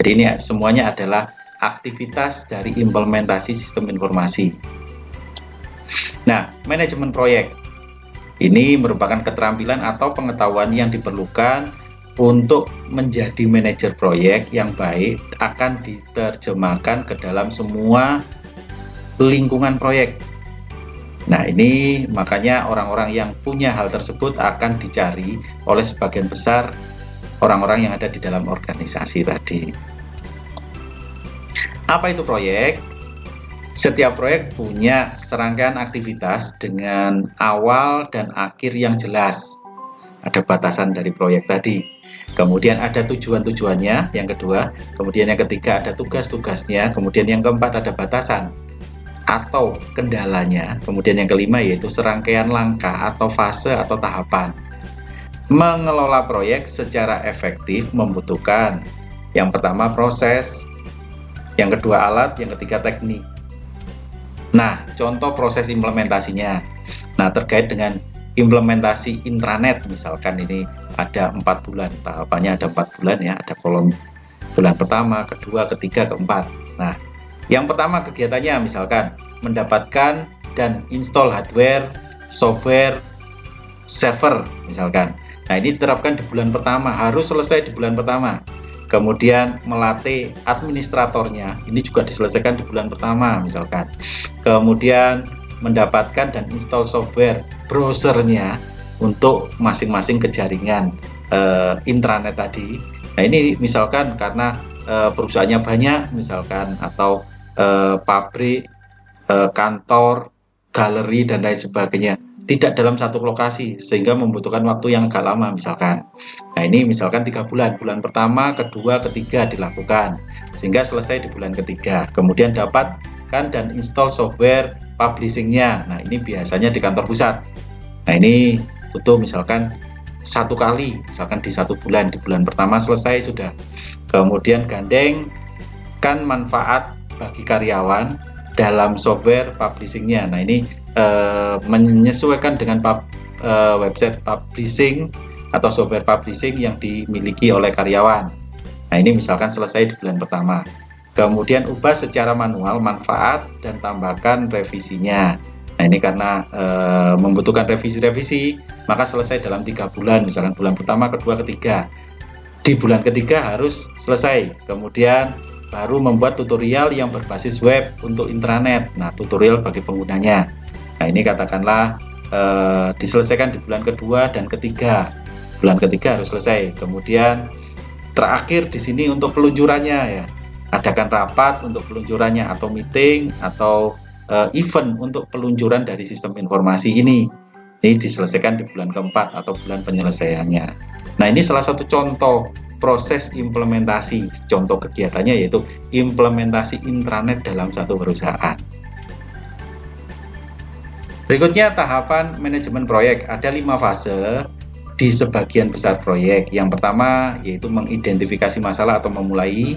Jadi ini semuanya adalah aktivitas dari implementasi sistem informasi. Nah, manajemen proyek ini merupakan keterampilan atau pengetahuan yang diperlukan untuk menjadi manajer proyek yang baik, akan diterjemahkan ke dalam semua lingkungan proyek. Nah, ini makanya orang-orang yang punya hal tersebut akan dicari oleh sebagian besar orang-orang yang ada di dalam organisasi tadi. Apa itu proyek? Setiap proyek punya serangkaian aktivitas dengan awal dan akhir yang jelas. Ada batasan dari proyek tadi. Kemudian ada tujuan-tujuannya, yang kedua. Kemudian yang ketiga ada tugas-tugasnya. Kemudian yang keempat ada batasan atau kendalanya. Kemudian yang kelima yaitu serangkaian langkah atau fase atau tahapan. Mengelola proyek secara efektif membutuhkan yang pertama proses, yang kedua alat, yang ketiga teknik. Nah, contoh proses implementasinya. Nah, terkait dengan implementasi intranet, misalkan ini ada 4 bulan, tahapannya ada 4 bulan ya, ada kolom bulan pertama, kedua, ketiga, keempat. Nah, yang pertama kegiatannya misalkan mendapatkan dan install hardware, software, server misalkan. Nah, ini diterapkan di bulan pertama, harus selesai di bulan pertama. Kemudian melatih administratornya, ini juga diselesaikan di bulan pertama misalkan. Kemudian mendapatkan dan install software browsernya untuk masing-masing ke jaringan intranet tadi. Nah, ini misalkan karena perusahaannya banyak misalkan, atau pabrik, kantor, galeri dan lain sebagainya, tidak dalam satu lokasi sehingga membutuhkan waktu yang agak lama misalkan. Nah, ini misalkan 3 bulan, bulan pertama, kedua, ketiga dilakukan sehingga selesai di bulan ketiga. Kemudian dapatkan dan install software publishingnya. Nah, ini biasanya di kantor pusat. Nah, ini butuh misalkan 1 kali, misalkan di 1 bulan, di bulan pertama selesai sudah. Kemudian gandengkan manfaat bagi karyawan dalam software publishingnya. Nah, ini menyesuaikan dengan website publishing atau software publishing yang dimiliki oleh karyawan. Nah, ini misalkan selesai di bulan pertama. Kemudian ubah secara manual manfaat dan tambahkan revisinya. Nah, ini karena membutuhkan revisi-revisi, maka selesai dalam 3 bulan, misalkan bulan pertama, kedua, ketiga. Di bulan ketiga harus selesai. Kemudian baru membuat tutorial yang berbasis web untuk intranet. Nah, tutorial bagi penggunanya. Nah, ini katakanlah diselesaikan di bulan kedua dan ketiga. Bulan ketiga harus selesai. Kemudian terakhir di sini untuk peluncurannya ya. Adakan rapat untuk peluncurannya atau meeting atau event untuk peluncuran dari sistem informasi ini. Ini diselesaikan di bulan keempat atau bulan penyelesaiannya. Nah, ini salah satu contoh proses implementasi. Contoh kegiatannya yaitu implementasi intranet dalam satu perusahaan. Berikutnya tahapan manajemen proyek. Ada 5 fase di sebagian besar proyek. Yang pertama yaitu mengidentifikasi masalah atau memulai.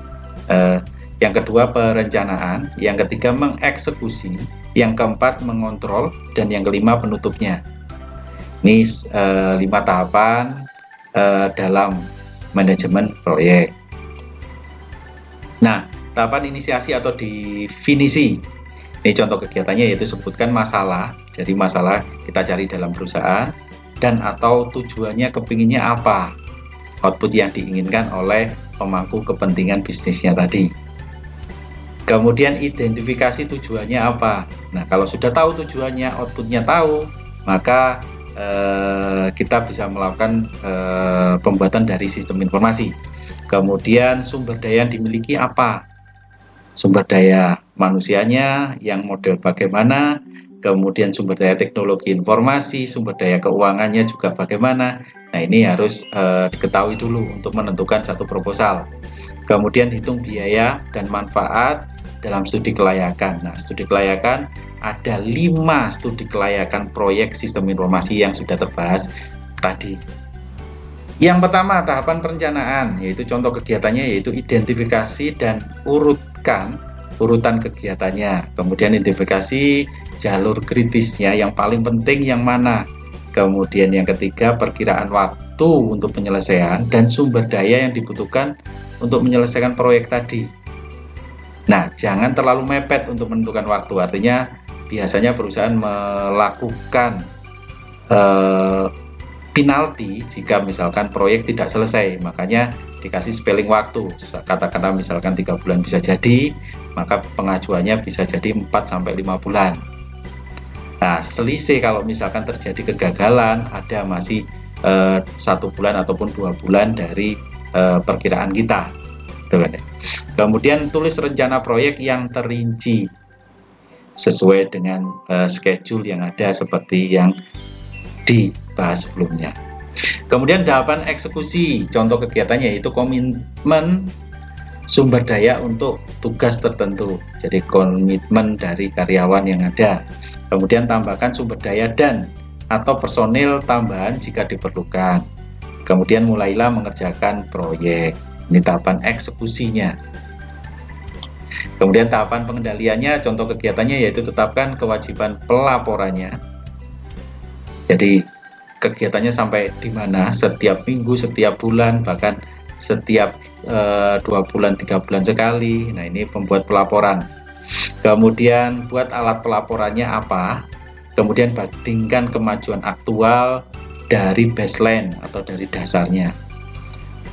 Yang kedua perencanaan. Yang ketiga mengeksekusi. Yang keempat mengontrol. Dan yang kelima penutupnya. Ini 5 tahapan dalam manajemen proyek. Nah, tahapan inisiasi atau definisi. Ini contoh kegiatannya yaitu sebutkan masalah. Jadi masalah kita cari dalam perusahaan dan atau tujuannya, kepinginnya apa, output yang diinginkan oleh pemangku kepentingan bisnisnya tadi. Kemudian identifikasi tujuannya apa. Nah, kalau sudah tahu tujuannya, outputnya tahu, maka kita bisa melakukan pembuatan dari sistem informasi. Kemudian sumber daya yang dimiliki apa? Sumber daya manusianya yang model bagaimana, kemudian sumber daya teknologi informasi, sumber daya keuangannya juga bagaimana. Nah, ini harus diketahui dulu untuk menentukan satu proposal. Kemudian hitung biaya dan manfaat dalam studi kelayakan. Nah, studi kelayakan ada 5 studi kelayakan proyek sistem informasi yang sudah terbahas tadi. Yang pertama, tahapan perencanaan, yaitu contoh kegiatannya yaitu identifikasi dan urutan kegiatannya. Kemudian identifikasi jalur kritisnya, yang paling penting yang mana. Kemudian yang ketiga, perkiraan waktu untuk penyelesaian dan sumber daya yang dibutuhkan untuk menyelesaikan proyek tadi. Nah, jangan terlalu mepet untuk menentukan waktu. Artinya biasanya perusahaan melakukan penalti jika misalkan proyek tidak selesai, makanya dikasih spelling waktu. Katakanlah misalkan 3 bulan bisa jadi, maka pengajuannya bisa jadi 4-5 bulan. Nah, selisih kalau misalkan terjadi kegagalan, ada masih 1 bulan ataupun 2 bulan dari perkiraan kita. Kemudian tulis rencana proyek yang terinci sesuai dengan schedule yang ada seperti yang dibahas sebelumnya. Kemudian tahapan eksekusi, contoh kegiatannya yaitu komitmen sumber daya untuk tugas tertentu. Jadi komitmen dari karyawan yang ada. Kemudian tambahkan sumber daya dan atau personil tambahan jika diperlukan. Kemudian mulailah mengerjakan proyek. Ini tahapan eksekusinya. Kemudian tahapan pengendaliannya, contoh kegiatannya yaitu tetapkan kewajiban pelaporannya. Jadi kegiatannya sampai di mana, setiap minggu, setiap bulan, bahkan setiap 2 bulan, 3 bulan sekali. Nah, ini pembuat pelaporan. Kemudian buat alat pelaporannya apa, kemudian bandingkan kemajuan aktual dari baseline atau dari dasarnya.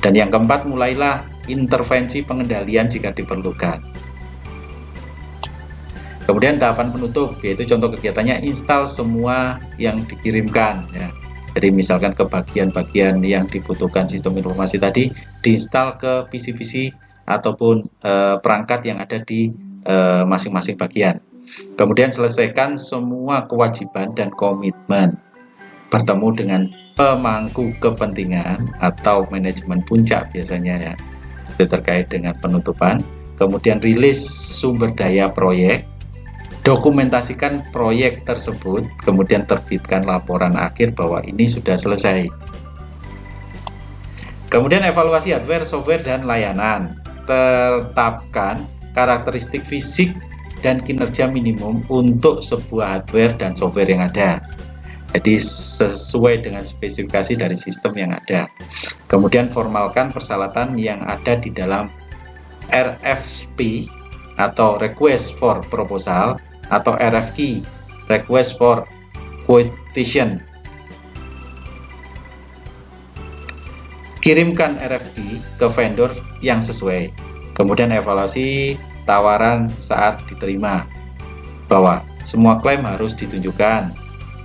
Dan yang keempat, mulailah intervensi pengendalian jika diperlukan. Kemudian tahapan penutup, yaitu contoh kegiatannya install semua yang dikirimkan ya. Jadi misalkan ke bagian-bagian yang dibutuhkan sistem informasi tadi diinstal ke PC-PC ataupun perangkat yang ada di masing-masing bagian. Kemudian selesaikan semua kewajiban dan komitmen. Bertemu dengan pemangku kepentingan atau manajemen puncak biasanya ya. Itu terkait dengan penutupan. Kemudian rilis sumber daya proyek. Dokumentasikan proyek tersebut, kemudian terbitkan laporan akhir bahwa ini sudah selesai. Kemudian evaluasi hardware, software, dan layanan. Tetapkan karakteristik fisik dan kinerja minimum untuk sebuah hardware dan software yang ada. Jadi sesuai dengan spesifikasi dari sistem yang ada. Kemudian formalkan persyaratan yang ada di dalam RFP atau Request for Proposal atau RFQ, Request for Quotation. Kirimkan RFQ ke vendor yang sesuai. Kemudian evaluasi tawaran saat diterima, bahwa semua klaim harus ditunjukkan.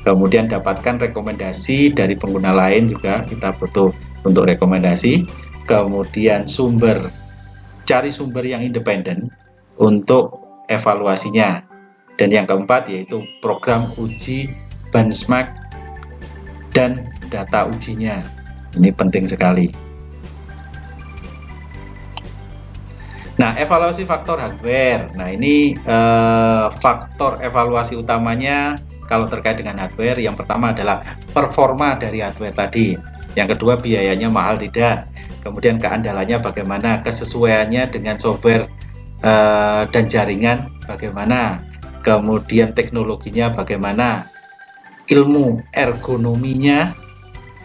Kemudian dapatkan rekomendasi dari pengguna lain juga, kita butuh untuk rekomendasi. Kemudian cari sumber yang independen untuk evaluasinya. Dan yang keempat yaitu program uji benchmark dan data ujinya. Ini penting sekali. Nah, evaluasi faktor hardware. Nah, ini faktor evaluasi utamanya kalau terkait dengan hardware. Yang pertama adalah performa dari hardware tadi. Yang kedua, biayanya mahal tidak. Kemudian keandalannya bagaimana, kesesuaiannya dengan software dan jaringan bagaimana. Kemudian teknologinya bagaimana, ilmu ergonominya,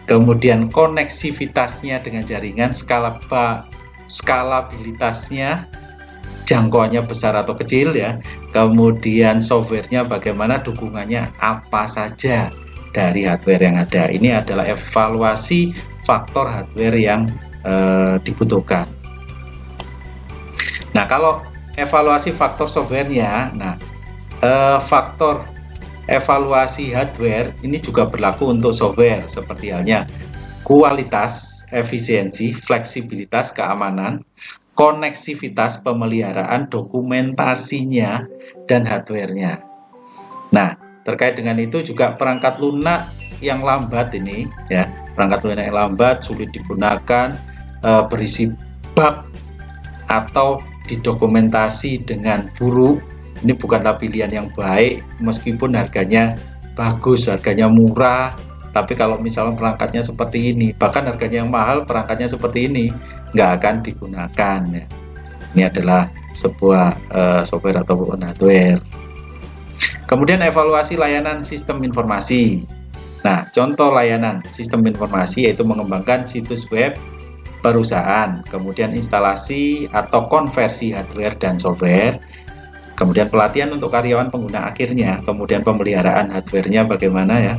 kemudian koneksivitasnya dengan jaringan, skalabilitasnya, jangkauannya besar atau kecil ya, kemudian softwarenya bagaimana, dukungannya apa saja dari hardware yang ada. Ini adalah evaluasi faktor hardware yang dibutuhkan. Nah, kalau evaluasi faktor softwarenya, faktor evaluasi hardware ini juga berlaku untuk software, seperti halnya kualitas, efisiensi, fleksibilitas, keamanan, koneksivitas, pemeliharaan, dokumentasinya, dan hardwarenya. Nah, terkait dengan itu juga perangkat lunak yang lambat ini ya, perangkat lunak yang lambat, sulit digunakan, berisi bug atau didokumentasi dengan buruk. Ini bukanlah pilihan yang baik, meskipun harganya bagus, harganya murah, tapi kalau misalnya perangkatnya seperti ini, bahkan harganya yang mahal, perangkatnya seperti ini, nggak akan digunakan ya. Ini adalah sebuah software ataupun hardware. Kemudian evaluasi layanan sistem informasi. Nah, contoh layanan sistem informasi yaitu mengembangkan situs web perusahaan, kemudian instalasi atau konversi hardware dan software, kemudian pelatihan untuk karyawan pengguna akhirnya, kemudian pemeliharaan hardware-nya bagaimana ya,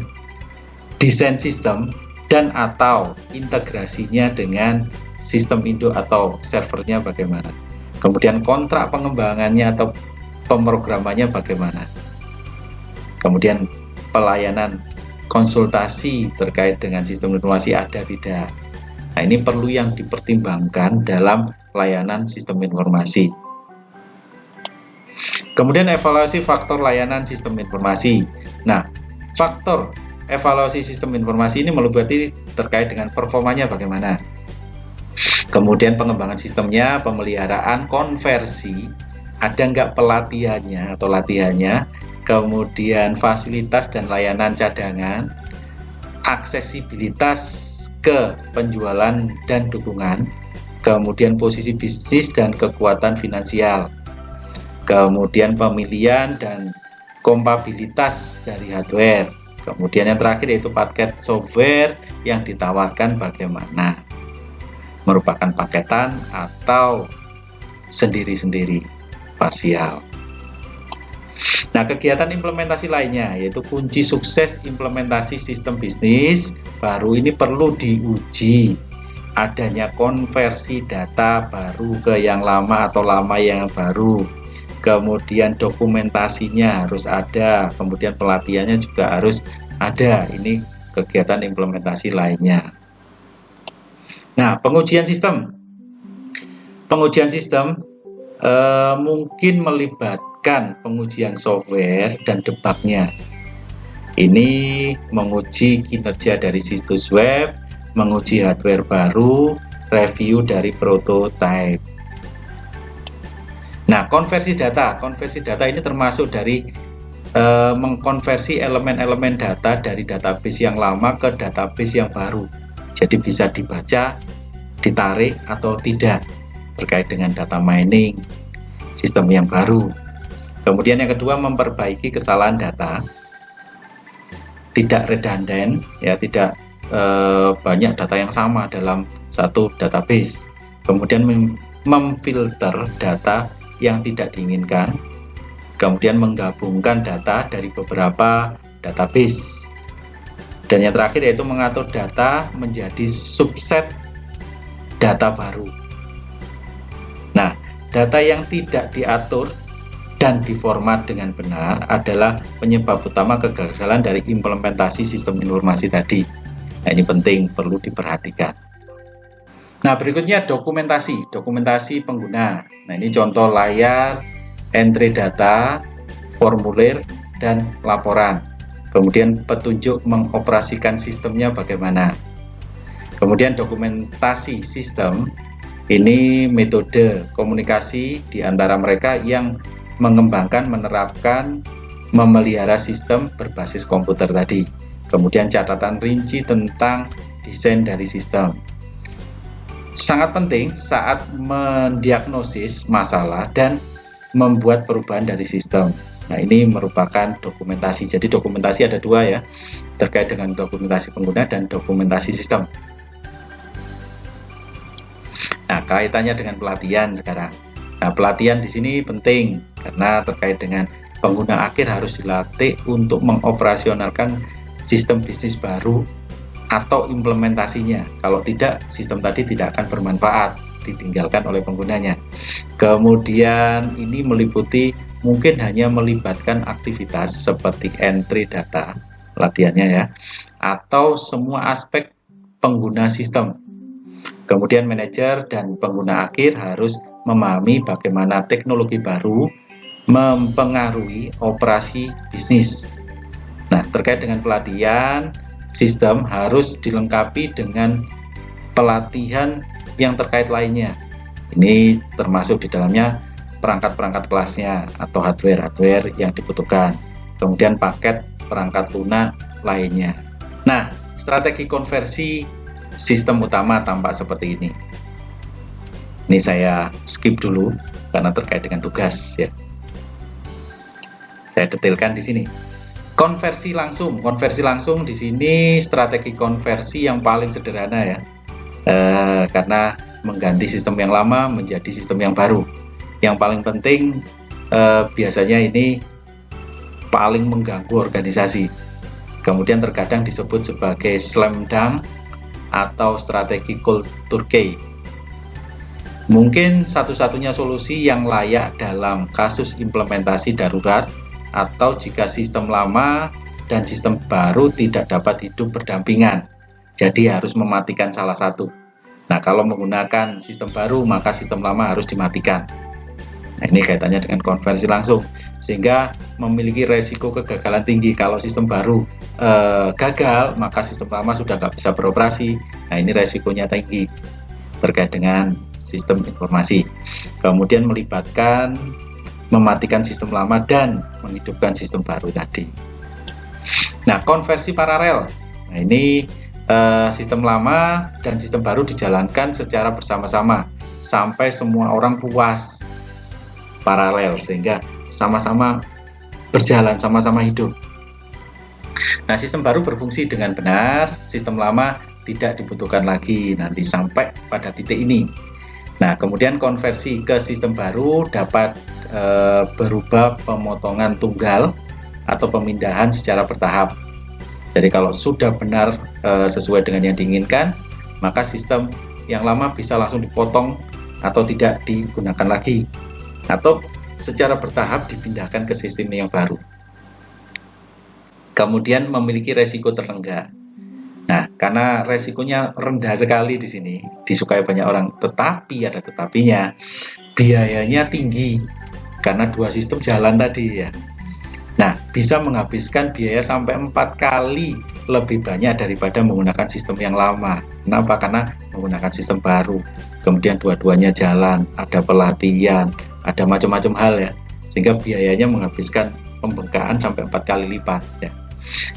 desain sistem dan atau integrasinya dengan sistem induk atau servernya bagaimana, kemudian kontrak pengembangannya atau pemrogramannya bagaimana, kemudian pelayanan konsultasi terkait dengan sistem informasi ada tidak. Nah, ini perlu yang dipertimbangkan dalam layanan sistem informasi. Kemudian evaluasi faktor layanan sistem informasi. Nah, faktor evaluasi sistem informasi ini meliputi terkait dengan performanya bagaimana. Kemudian pengembangan sistemnya, pemeliharaan, konversi, ada nggak pelatihannya atau latihannya, kemudian fasilitas dan layanan cadangan, aksesibilitas ke penjualan dan dukungan, kemudian posisi bisnis dan kekuatan finansial, kemudian pemilihan dan kompatibilitas dari hardware, kemudian yang terakhir yaitu paket software yang ditawarkan bagaimana, merupakan paketan atau sendiri-sendiri parsial. Nah, kegiatan implementasi lainnya yaitu kunci sukses implementasi sistem bisnis baru ini perlu diuji adanya konversi data baru ke yang lama atau lama yang baru. Kemudian dokumentasinya harus ada, kemudian pelatihannya juga harus ada. Ini kegiatan implementasi lainnya. Nah, pengujian sistem. Pengujian sistem mungkin melibatkan pengujian software dan debugnya. Ini menguji kinerja dari situs web, menguji hardware baru, review dari prototype. Nah, konversi data ini termasuk dari mengkonversi elemen-elemen data dari database yang lama ke database yang baru. Jadi bisa dibaca, ditarik atau tidak terkait dengan data mining sistem yang baru. Kemudian yang kedua, memperbaiki kesalahan data, tidak redundant, ya, tidak banyak data yang sama dalam satu database. Kemudian memfilter data yang tidak diinginkan, kemudian menggabungkan data dari beberapa database. Dan yang terakhir yaitu mengatur data menjadi subset data baru. Nah, data yang tidak diatur dan diformat dengan benar adalah penyebab utama kegagalan dari implementasi sistem informasi tadi. Nah, ini penting, perlu diperhatikan. Nah, berikutnya dokumentasi pengguna. Nah, ini contoh layar, entry data, formulir, dan laporan. Kemudian petunjuk mengoperasikan sistemnya bagaimana. Kemudian dokumentasi sistem, ini metode komunikasi di antara mereka yang mengembangkan, menerapkan, memelihara sistem berbasis komputer tadi. Kemudian catatan rinci tentang desain dari sistem. Sangat penting saat mendiagnosis masalah dan membuat perubahan dari sistem. Nah, ini merupakan dokumentasi. Jadi dokumentasi ada dua ya, terkait dengan dokumentasi pengguna dan dokumentasi sistem. Nah, kaitannya dengan pelatihan sekarang. Nah, pelatihan di sini penting karena terkait dengan pengguna akhir harus dilatih untuk mengoperasionalkan sistem bisnis baru atau implementasinya. Kalau tidak, sistem tadi tidak akan bermanfaat, ditinggalkan oleh penggunanya. Kemudian ini meliputi mungkin hanya melibatkan aktivitas seperti entry data, latihannya ya, atau semua aspek pengguna sistem. Kemudian manajer dan pengguna akhir harus memahami bagaimana teknologi baru mempengaruhi operasi bisnis. Nah, terkait dengan pelatihan, sistem harus dilengkapi dengan pelatihan yang terkait lainnya. Ini termasuk di dalamnya perangkat-perangkat kelasnya atau hardware yang dibutuhkan. Kemudian paket perangkat lunak lainnya. Nah, strategi konversi sistem utama tampak seperti ini. Ini saya skip dulu karena terkait dengan tugas ya. Saya detailkan di sini. Konversi langsung di sini strategi konversi yang paling sederhana ya, karena mengganti sistem yang lama menjadi sistem yang baru. Yang paling penting biasanya ini paling mengganggu organisasi. Kemudian terkadang disebut sebagai slam dunk atau strategi culture key. Mungkin satu-satunya solusi yang layak dalam kasus implementasi darurat atau jika sistem lama dan sistem baru tidak dapat hidup berdampingan. Jadi harus mematikan salah satu. Nah, kalau menggunakan sistem baru maka sistem lama harus dimatikan. Nah, ini kaitannya dengan konversi langsung, sehingga memiliki resiko kegagalan tinggi. Kalau sistem baru gagal, maka sistem lama sudah nggak bisa beroperasi. Nah, ini resikonya tinggi terkait dengan sistem informasi. Kemudian melibatkan mematikan sistem lama dan menghidupkan sistem baru tadi. Nah, konversi paralel. Nah, ini sistem lama dan sistem baru dijalankan secara bersama-sama sampai semua orang puas. Paralel sehingga sama-sama berjalan, sama-sama hidup. Nah, sistem baru berfungsi dengan benar, sistem lama tidak dibutuhkan lagi nanti sampai pada titik ini. Nah, kemudian konversi ke sistem baru dapat berupa pemotongan tunggal atau pemindahan secara bertahap. Jadi kalau sudah benar sesuai dengan yang diinginkan, maka sistem yang lama bisa langsung dipotong atau tidak digunakan lagi, atau secara bertahap dipindahkan ke sistem yang baru. Kemudian memiliki resiko terengah. Nah, karena resikonya rendah sekali di sini, disukai banyak orang, tetapi ada tetapinya, biayanya tinggi karena dua sistem jalan tadi ya. Nah, bisa menghabiskan biaya sampai 4 kali lebih banyak daripada menggunakan sistem yang lama. Kenapa? Karena menggunakan sistem baru. Kemudian dua-duanya jalan, ada pelatihan, ada macam-macam hal ya. Sehingga biayanya menghabiskan pembengkakan sampai 4 kali lipat ya.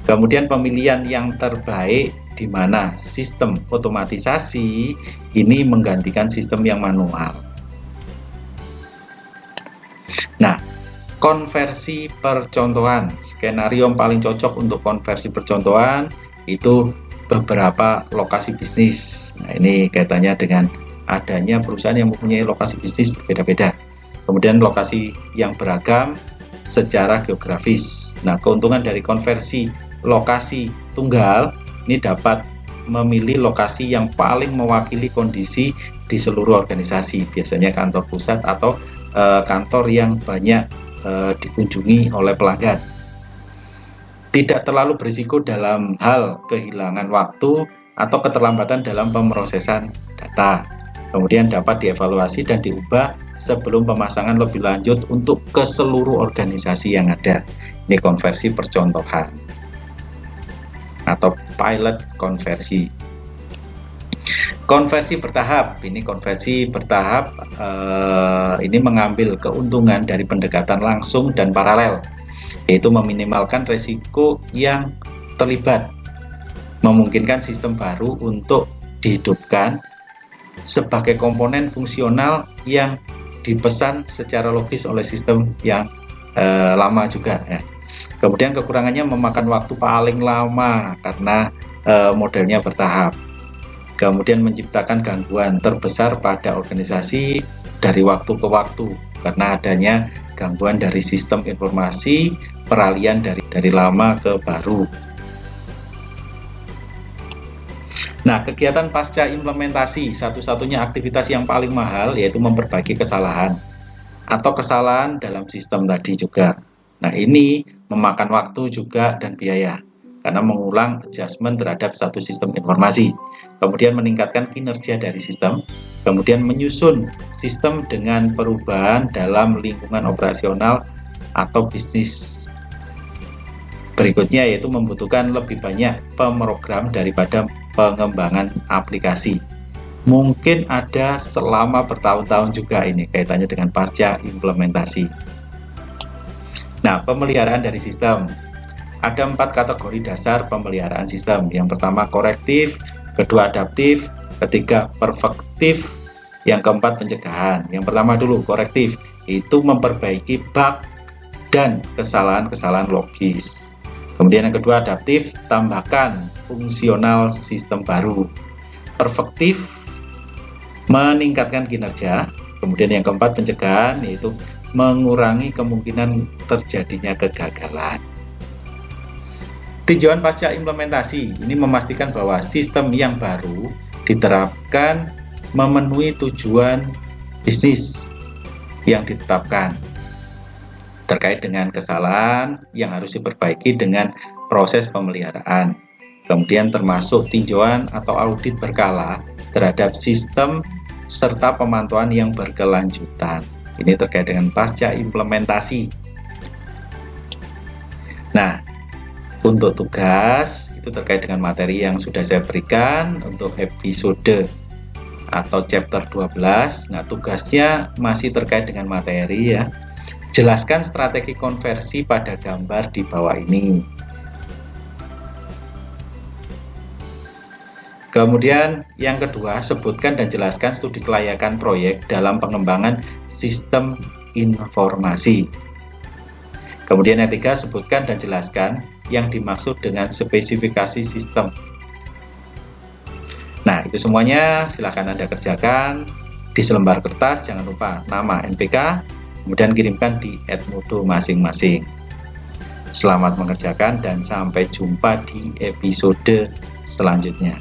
Kemudian pemilihan yang terbaik di mana sistem otomatisasi ini menggantikan sistem yang manual. Nah, konversi percontohan, skenario yang paling cocok untuk konversi percontohan itu beberapa lokasi bisnis. Nah, ini kaitannya dengan adanya perusahaan yang mempunyai lokasi bisnis berbeda-beda. Kemudian lokasi yang beragam secara geografis. Nah, keuntungan dari konversi lokasi tunggal ini dapat memilih lokasi yang paling mewakili kondisi di seluruh organisasi, biasanya kantor pusat atau kantor yang banyak dikunjungi oleh pelanggan. Tidak terlalu berisiko dalam hal kehilangan waktu atau keterlambatan dalam pemrosesan data. Kemudian dapat dievaluasi dan diubah sebelum pemasangan lebih lanjut untuk ke seluruh organisasi yang ada. Ini konversi percontohan atau pilot konversi. Konversi bertahap, ini konversi bertahap ini mengambil keuntungan dari pendekatan langsung dan paralel, yaitu meminimalkan resiko yang terlibat, memungkinkan sistem baru untuk dihidupkan sebagai komponen fungsional yang dipesan secara logis oleh sistem yang lama juga ya. Kemudian kekurangannya memakan waktu paling lama karena modelnya bertahap. Kemudian menciptakan gangguan terbesar pada organisasi dari waktu ke waktu karena adanya gangguan dari sistem informasi, peralihan dari lama ke baru. Nah, kegiatan pasca implementasi, satu-satunya aktivitas yang paling mahal yaitu memperbaiki kesalahan atau kesalahan dalam sistem tadi juga. Nah, ini memakan waktu juga dan biaya karena mengulang adjustment terhadap satu sistem informasi, kemudian meningkatkan kinerja dari sistem, kemudian menyusun sistem dengan perubahan dalam lingkungan operasional atau bisnis. Berikutnya yaitu membutuhkan lebih banyak pemrogram daripada pengembangan aplikasi. Mungkin ada selama bertahun-tahun juga ini kaitannya dengan pasca implementasi. Nah, pemeliharaan dari sistem. Ada 4 kategori dasar pemeliharaan sistem. Yang pertama korektif, kedua adaptif, ketiga perfektif, yang keempat pencegahan. Yang pertama dulu korektif, itu memperbaiki bug dan kesalahan-kesalahan logis. Kemudian yang kedua adaptif, tambahkan fungsional sistem baru. Perfektif, meningkatkan kinerja. Kemudian yang keempat pencegahan, yaitu mengurangi kemungkinan terjadinya kegagalan. Tinjauan pasca implementasi ini memastikan bahwa sistem yang baru diterapkan memenuhi tujuan bisnis yang ditetapkan terkait dengan kesalahan yang harus diperbaiki dengan proses pemeliharaan. Kemudian termasuk tinjauan atau audit berkala terhadap sistem serta pemantauan yang berkelanjutan. Ini terkait dengan pasca implementasi. Nah, untuk tugas itu terkait dengan materi yang sudah saya berikan untuk episode atau chapter 12. Nah, tugasnya masih terkait dengan materi ya. Jelaskan strategi konversi pada gambar di bawah ini. Kemudian yang kedua, sebutkan dan jelaskan studi kelayakan proyek dalam pengembangan sistem informasi. Kemudian yang ketiga, sebutkan dan jelaskan yang dimaksud dengan spesifikasi sistem. Nah, itu semuanya silahkan Anda kerjakan. Di selembar kertas jangan lupa nama NPK, kemudian kirimkan di @modo masing-masing. Selamat mengerjakan dan sampai jumpa di episode selanjutnya.